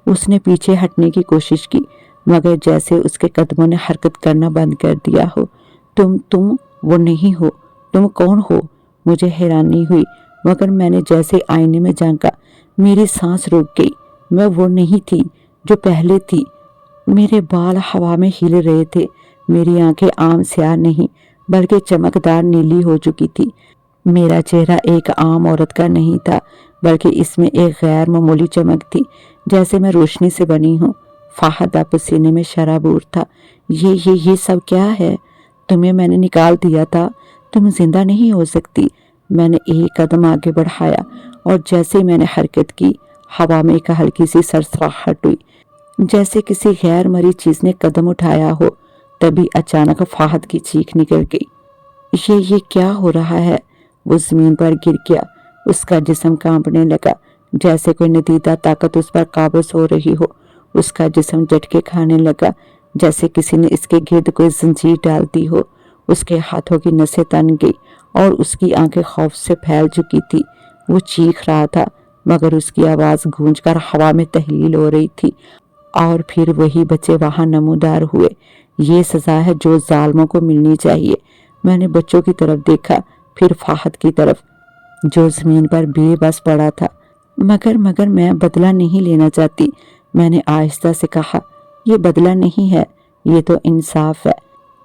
उसने पीछे हटने की कोशिश की, मगर जैसे उसके कदमों ने हरकत करना बंद कर दिया हो। तुम वो नहीं हो। तुम कौन हो? मुझे हैरानी हुई, मगर मैंने जैसे आईने में झांका, मेरी सांस रुक गई। मैं वो नहीं थी जो पहले थी। मेरे बाल हवा में हिल रहे थे। मेरी आंखें आम स्याह नहीं बल्कि चमकदार नीली हो चुकी थी। मेरा चेहरा एक आम औरत का नहीं था, बल्कि इसमें एक गैर मामूली चमक थी, जैसे मैं रोशनी से बनी हूँ। फाहद अब सीने में शराबूर था। ये सब क्या है? तुम्हें मैंने निकाल दिया था, तुम जिंदा नहीं हो सकती। मैंने एक कदम आगे बढ़ाया, और जैसे ही मैंने हरकत की, हवा में एक हल्की सी सरसराहट हुई, जैसे किसी गैर मरी चीज ने कदम उठाया हो। तभी अचानक फाहद की चीख निकल गई। ये क्या हो रहा है? वो जमीन पर गिर गया। उसका जिस्म कांपने लगा, जैसे कोई नदीदा ताकत उस पर काबूज हो रही हो। उसका जिस्म झटके खाने लगा, जैसे किसी ने इसके गिर्द कोई जंजीर डाल दी हो। उसके हाथों की नसें तन गई और उसकी आंखें खौफ से फैल चुकी थी। वो चीख रहा था, मगर उसकी आवाज़ गूंजकर हवा में तहलील हो रही थी। और फिर वही बच्चे वहां नमूदार हुए। ये सज़ा है जो जालिमों को मिलनी चाहिए। मैंने बच्चों की तरफ देखा, फिर फाहद की तरफ जो ज़मीन पर बेबस पड़ा था। मगर मैं बदला नहीं लेना चाहती। मैंने आहिस्ता से कहा, ये बदला नहीं है, ये तो इंसाफ है।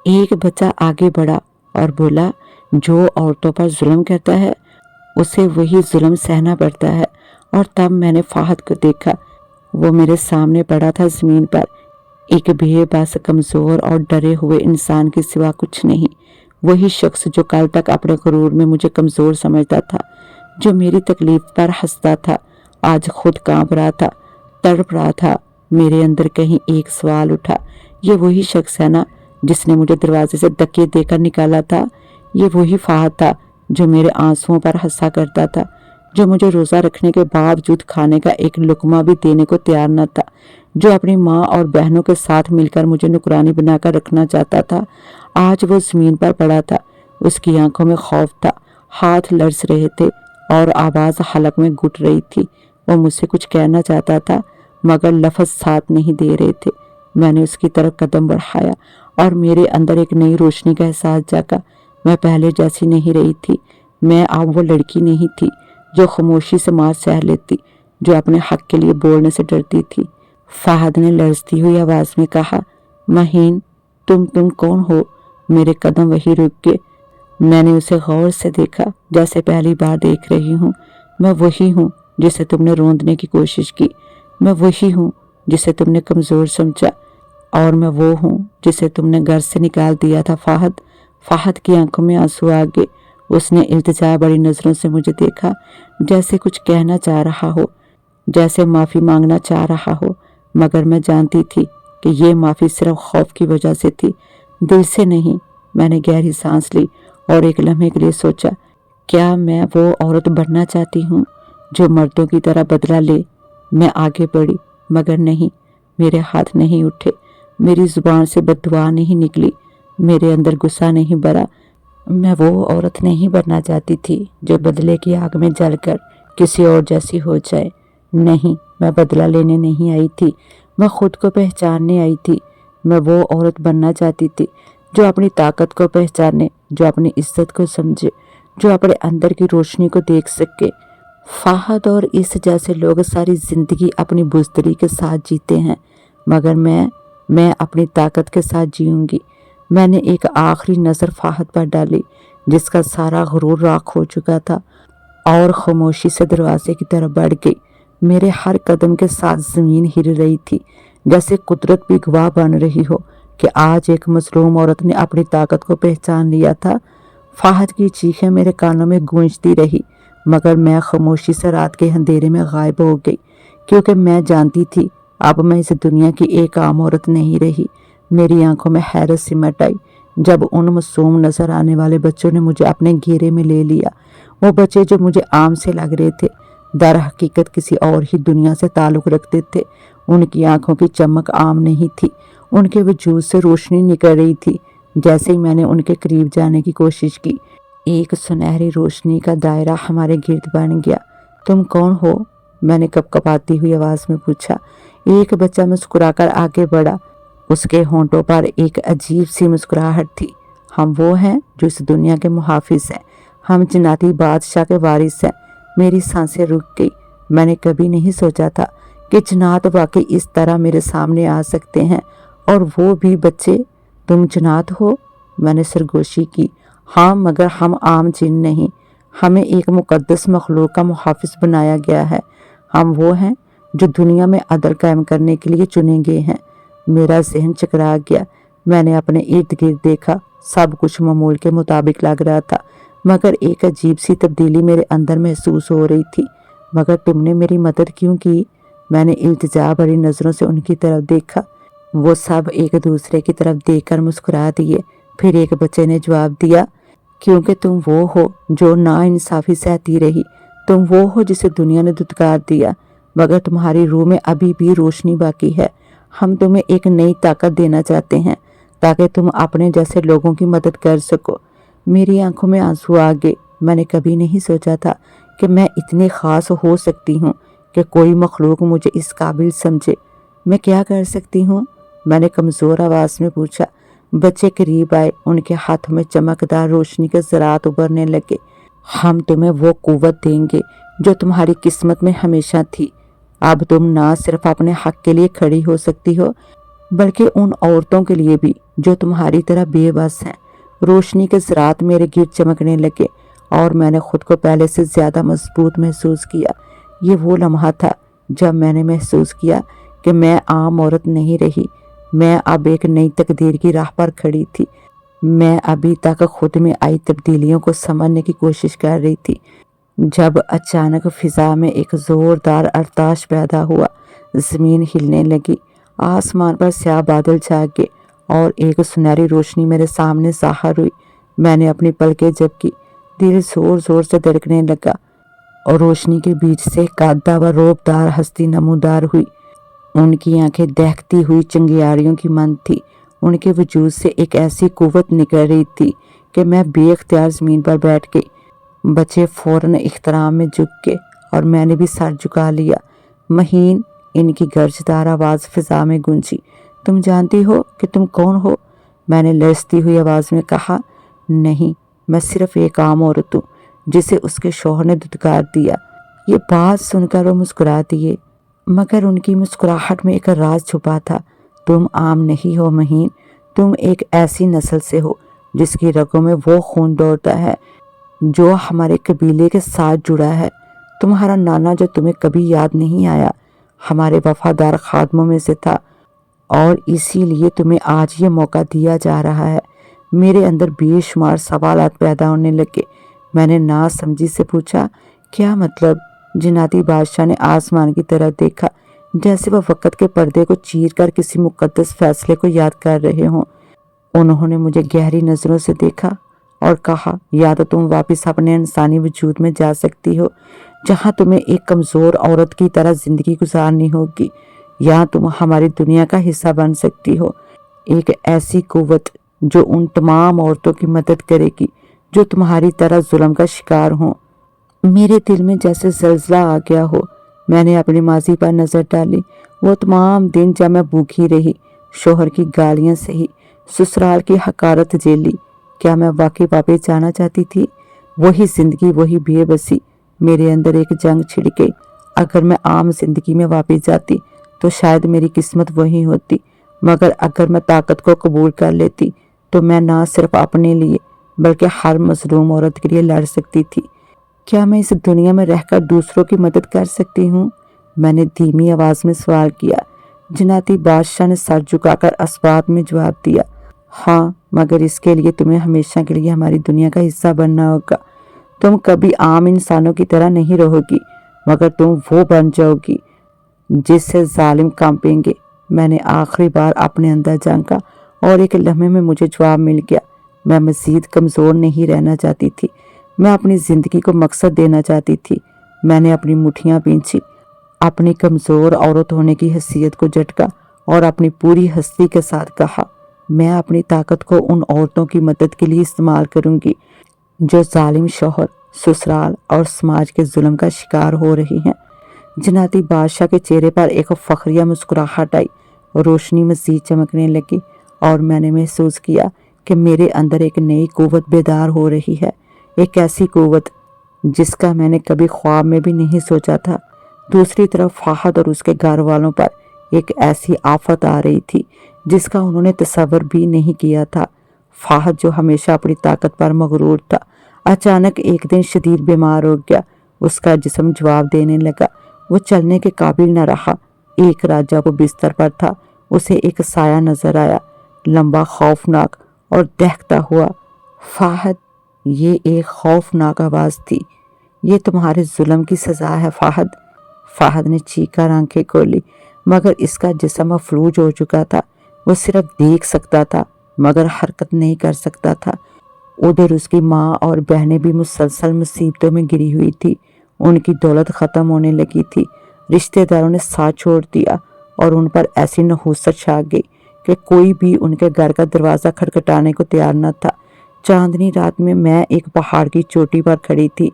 एक बच्चा आगे बढ़ा और बोला, जो औरतों पर जुल्म करता है उसे वही जुल्म सहना पड़ता है। और तब मैंने फाहद को देखा। वो मेरे सामने पड़ा था ज़मीन पर, एक बेबस, कमज़ोर और डरे हुए इंसान के सिवा कुछ नहीं। वही शख्स जो कल तक अपने गुरूर में मुझे कमज़ोर समझता था, जो मेरी तकलीफ पर हंसता था, आज खुद कांप रहा था, तड़प रहा था। मेरे अंदर कहीं एक सवाल उठा, ये वही शख्स है ना जिसने मुझे दरवाजे से धक्के देकर निकाला था? ये वही फाहद था जो मेरे आंसुओं पर हंसा करता था, जो मुझे रोज़ा रखने के बावजूद खाने का एक लुकमा भी देने को तैयार न था, जो अपनी माँ और बहनों के साथ मिलकर मुझे नुकरानी बनाकर रखना चाहता था। आज वो ज़मीन पर पड़ा था। उसकी आंखों में खौफ था, हाथ लरस रहे थे और आवाज़ हलक में घुट रही थी। वो मुझसे कुछ कहना चाहता था मगर लफ्ज़ साथ नहीं दे रहे थे। मैंने उसकी तरफ कदम बढ़ाया और मेरे अंदर एक नई रोशनी का एहसास जागा। मैं पहले जैसी नहीं रही थी। मैं अब वो लड़की नहीं थी जो खामोशी से मार सह लेती, जो अपने हक के लिए बोलने से डरती थी। फाहद ने लरजती हुई आवाज़ में कहा, महीन, तुम कौन हो? मेरे कदम वही रुक गए। मैंने उसे गौर से देखा, जैसे पहली बार देख रही हूँ। मैं वही हूँ जिसे तुमने रोंदने की कोशिश की। मैं वही हूँ जिसे तुमने कमज़ोर समझा। और मैं वो हूँ जिसे तुमने घर से निकाल दिया था। फाहद। फाहद की आंखों में आंसू आ गए। उसने इल्तिजा बड़ी नज़रों से मुझे देखा, जैसे कुछ कहना चाह रहा हो, जैसे माफ़ी मांगना चाह रहा हो। मगर मैं जानती थी कि ये माफ़ी सिर्फ खौफ की वजह से थी, दिल से नहीं। मैंने गहरी सांस ली और एक लम्हे के लिए सोचा, क्या मैं वो औरत बनना चाहती हूँ जो मर्दों की तरह बदला ले? मैं आगे बढ़ी, मगर नहीं, मेरे हाथ नहीं उठे, मेरी ज़ुबान से बद्दुआ नहीं निकली, मेरे अंदर गुस्सा नहीं भरा। मैं वो औरत नहीं बनना चाहती थी जो बदले की आग में जलकर किसी और जैसी हो जाए। नहीं, मैं बदला लेने नहीं आई थी, मैं खुद को पहचानने आई थी। मैं वो औरत बनना चाहती थी जो अपनी ताकत को पहचाने, जो अपनी इज्जत को समझे, जो अपने अंदर की रोशनी को देख सके। फाहद और इस जैसे लोग सारी ज़िंदगी अपनी बुज़दिली के साथ जीते हैं, मगर मैं अपनी ताकत के साथ जीऊँगी। मैंने एक आखिरी नज़र फाहद पर डाली, जिसका सारा गुरूर राख हो चुका था, और खामोशी से दरवाजे की तरफ बढ़ गई। मेरे हर कदम के साथ ज़मीन हिल रही थी, जैसे कुदरत भी गवाह बन रही हो कि आज एक मज़लूम औरत ने अपनी ताकत को पहचान लिया था। फाहद की चीखें मेरे कानों में गूंजती रही, मगर मैं खामोशी से रात के अंधेरे में गायब हो गई, क्योंकि मैं जानती थी अब मैं इस दुनिया की एक आम औरत नहीं रही। मेरी आंखों में हैरत सिमट आई जब उन मासूम नजर आने वाले बच्चों ने मुझे अपने घेरे में ले लिया। वो बच्चे जो मुझे आम से लग रहे थे, दर हकीकत किसी और ही दुनिया से ताल्लुक़ रखते थे। उनकी आंखों की चमक आम नहीं थी, उनके वजूद से रोशनी निकल रही थी। जैसे ही मैंने उनके करीब जाने की कोशिश की, एक सुनहरी रोशनी का दायरा हमारे गिर्द बन गया। तुम कौन हो? मैंने कपकपाती हुई आवाज़ में पूछा। एक बच्चा मुस्कुराकर आगे बढ़ा, उसके होंठों पर एक अजीब सी मुस्कुराहट थी। हम वो हैं जो इस दुनिया के मुहाफिज हैं, हम जन्नती बादशाह के वारिस हैं। मेरी सांसें रुक गई। मैंने कभी नहीं सोचा था कि जन्नत वाकई इस तरह मेरे सामने आ सकते हैं, और वो भी बच्चे। तुम जन्नत हो? मैंने सरगोशी की। हाँ, मगर हम आम जिन नहीं, हमें एक मुकद्दस मखलूक का मुहाफिज बनाया गया है। हम वो हैं जो दुनिया में अदल कायम करने के लिए चुने गए हैं। मेरा जहन चकरा गया। मैंने अपने इर्द गिर्द देखा, सब कुछ मामूल के मुताबिक लग रहा था, मगर एक अजीब सी तब्दीली मेरे अंदर महसूस हो रही थी। मगर तुमने मेरी मदद क्यों की? मैंने इल्तिजा भरी नज़रों से उनकी तरफ देखा। वो सब एक दूसरे की तरफ देखकर मुस्कुरा दिए। फिर एक बच्चे ने जवाब दिया, क्योंकि तुम वो हो जो नाइंसाफ़ी सहती रही, तुम वो हो जिसे दुनिया ने धुतकार दिया, मगर तुम्हारी रूह में अभी भी रोशनी बाकी है। हम तुम्हें एक नई ताकत देना चाहते हैं ताकि तुम अपने जैसे लोगों की मदद कर सको। मेरी आंखों में आंसू आ गए। मैंने कभी नहीं सोचा था کہ میں اتنی خاص ہو سکتی ہوں کہ کوئی مخلوق مجھے اس قابل سمجھے؟ میں کیا کر سکتی ہوں؟ میں نے کمزور آواز میں پوچھا۔ بچے قریب آئے، ان کے ہاتھوں میں چمکدار روشنی کے ذرات ابھرنے لگے۔ ہم تمہیں وہ قوت دیں گے جو تمہاری قسمت میں ہمیشہ تھی۔ اب تم نہ صرف اپنے حق کے لیے کھڑی ہو سکتی ہو بلکہ ان عورتوں کے لیے بھی جو تمہاری طرح بے بس ہیں۔ روشنی کے ذرات میرے گرد چمکنے لگے اور میں نے خود کو پہلے سے زیادہ مضبوط محسوس کیا۔ یہ وہ لمحہ تھا جب میں نے محسوس کیا کہ میں عام عورت نہیں رہی، میں اب ایک نئی تقدیر کی راہ پر کھڑی تھی۔ میں ابھی تک خود میں آئی تبدیلیوں کو سمجھنے کی کوشش کر رہی تھی جب اچانک فضا میں ایک زوردار ارتعاش پیدا ہوا۔ زمین ہلنے لگی، آسمان پر سیاہ بادل چھا گئے اور ایک سنہری روشنی میرے سامنے ظاہر ہوئی۔ میں نے اپنی پلکیں جھپکی، دل زور زور سے دھڑکنے لگا اور روشنی کے بیچ سے ایک قادہ و روبدار ہستی نمودار ہوئی۔ ان کی آنکھیں دہکتی ہوئی چنگیاریوں کی مانند تھی۔ ان کے وجود سے ایک ایسی قوت نکل رہی تھی کہ میں بے اختیار زمین پر بیٹھ گئی۔ بچے فوراً احترام میں جھک گئے اور میں نے بھی سر جھکا لیا۔ مہین، ان کی گرجدار آواز فضا میں گونجی۔ تم جانتی ہو کہ تم کون ہو؟ میں نے لرزتی ہوئی آواز میں کہا۔ نہیں، میں صرف ایک عام عورت ہوں جسے اس کے شوہر نے دھتکار دیا۔ یہ بات سن کر وہ مسکرا دیے، مگر ان کی مسکراہٹ میں ایک راز چھپا تھا۔ تم عام نہیں ہو مہین، تم ایک ایسی نسل سے ہو جس کی رگوں میں وہ خون دوڑتا ہے جو ہمارے قبیلے کے ساتھ جڑا ہے۔ تمہارا نانا جو تمہیں کبھی یاد نہیں آیا، ہمارے وفادار خادموں میں سے تھا، اور اسی لیے تمہیں آج یہ موقع دیا جا رہا ہے۔ میرے اندر بے شمار سوالات پیدا ہونے لگے۔ میں نے ناسمجھی سے پوچھا، کیا مطلب؟ جناتی بادشاہ نے آسمان کی طرف دیکھا جیسے وہ وقت کے پردے کو چیر کر کسی مقدس فیصلے کو یاد کر رہے ہوں۔ انہوں نے مجھے گہری نظروں سے دیکھا اور کہا، یا تو تم واپس اپنے انسانی وجود میں جا سکتی ہو جہاں تمہیں ایک کمزور عورت کی طرح زندگی گزارنی ہوگی، یا تم ہماری دنیا کا حصہ بن سکتی ہو، ایک ایسی قوت جو ان تمام عورتوں کی مدد کرے گی جو تمہاری طرح ظلم کا شکار ہوں۔ میرے دل میں جیسے زلزلہ آ گیا ہو۔ میں نے اپنی ماضی پر نظر ڈالی۔ وہ تمام دن جب میں بھوکی رہی، شوہر کی گالیاں سہی، سسرال کی حقارت جھیلی، کیا میں واقعی واپس جانا چاہتی تھی؟ وہی زندگی، وہی بے بسی۔ میرے اندر ایک جنگ چھڑ گئی۔ اگر میں عام زندگی میں واپس جاتی تو شاید میری قسمت وہی ہوتی، مگر اگر میں طاقت کو قبول کر لیتی تو میں نہ صرف اپنے لیے بلکہ ہر مظلوم عورت کے لیے لڑ سکتی تھی۔ کیا میں اس دنیا میں رہ کر دوسروں کی مدد کر سکتی ہوں؟ میں نے دھیمی آواز میں سوال کیا۔ جناتی بادشاہ نے سر جھکا کر اسبات میں جواب دیا، ہاں، مگر اس کے لیے تمہیں ہمیشہ کے لیے ہماری دنیا کا حصہ بننا ہوگا۔ تم کبھی عام انسانوں کی طرح نہیں رہو گی، مگر تم وہ بن جاؤ گی جس سے ظالم کانپیں گے۔ میں نے آخری بار اپنے اندر جھانکا اور ایک لمحے میں مجھے جواب مل گیا۔ میں مزید کمزور نہیں رہنا چاہتی تھی، میں اپنی زندگی کو مقصد دینا چاہتی تھی۔ میں نے اپنی مٹھیاں بھینچی، اپنی کمزور عورت ہونے کی حیثیت کو جھٹکا اور اپنی پوری ہستی کے ساتھ کہا، میں اپنی طاقت کو ان عورتوں کی مدد کے لیے استعمال کروں گی جو ظالم شوہر، سسرال اور سماج کے ظلم کا شکار ہو رہی ہیں۔ جناتی بادشاہ کے چہرے پر ایک فخریہ مسکراہٹ آئی، روشنی مزید چمکنے لگی اور میں نے محسوس کیا کہ میرے اندر ایک نئی قوت بیدار ہو رہی ہے، ایک ایسی قوت جس کا میں نے کبھی خواب میں بھی نہیں سوچا تھا۔ دوسری طرف فہد اور اس کے گھر والوں پر ایک ایسی آفت آ رہی تھی جس کا انہوں نے تصور بھی نہیں کیا تھا۔ فہد جو ہمیشہ اپنی طاقت پر مغرور تھا، اچانک ایک دن شدید بیمار ہو گیا۔ اس کا جسم جواب دینے لگا، وہ چلنے کے قابل نہ رہا۔ ایک رات جب وہ بستر پر تھا، اسے ایک سایہ نظر آیا، لمبا، خوفناک اور دہکتا ہوا۔ فہد، یہ ایک خوفناک آواز تھی، یہ تمہارے ظلم کی سزا ہے فہد۔ فہد نے چیخ کر آنکھیں کھولی، مگر اس کا جسم مفلوج ہو چکا تھا۔ وہ صرف دیکھ سکتا تھا مگر حرکت نہیں کر سکتا تھا۔ ادھر اس کی ماں اور بہنیں بھی مسلسل مصیبتوں میں گری ہوئی تھی۔ ان کی دولت ختم ہونے لگی تھی، رشتہ داروں نے ساتھ چھوڑ دیا اور ان پر ایسی نحوست چھا گئی کہ کوئی بھی ان کے گھر کا دروازہ کھٹکھٹانے کو تیار نہ تھا۔ چاندنی رات میں ایک پہاڑ کی چوٹی پر کھڑی تھی،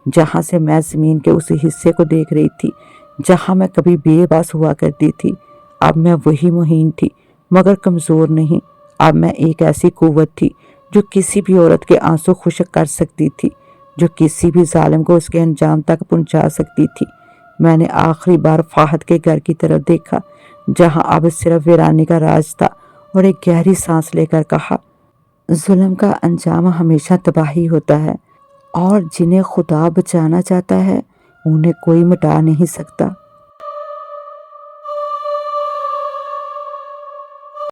جہاں سے میں زمین کے اس حصے کو دیکھ رہی تھی جہاں میں کبھی بے بس ہوا کرتی تھی۔ اب میں وہی مہین تھی، مگر کمزور نہیں۔ اب میں ایک ایسی قوت تھی جو کسی بھی عورت کے آنسو خشک کر سکتی تھی، جو کسی بھی ظالم کو اس کے انجام تک پہنچا سکتی تھی۔ میں نے آخری بار فہد کے گھر کی طرف دیکھا، جہاں اب صرف ویرانی کا راج تھا، اور ایک گہری سانس لے کر کہا، ظلم کا انجام ہمیشہ تباہی ہوتا ہے، اور جنہیں خدا بچانا چاہتا ہے انہیں کوئی مٹا نہیں سکتا۔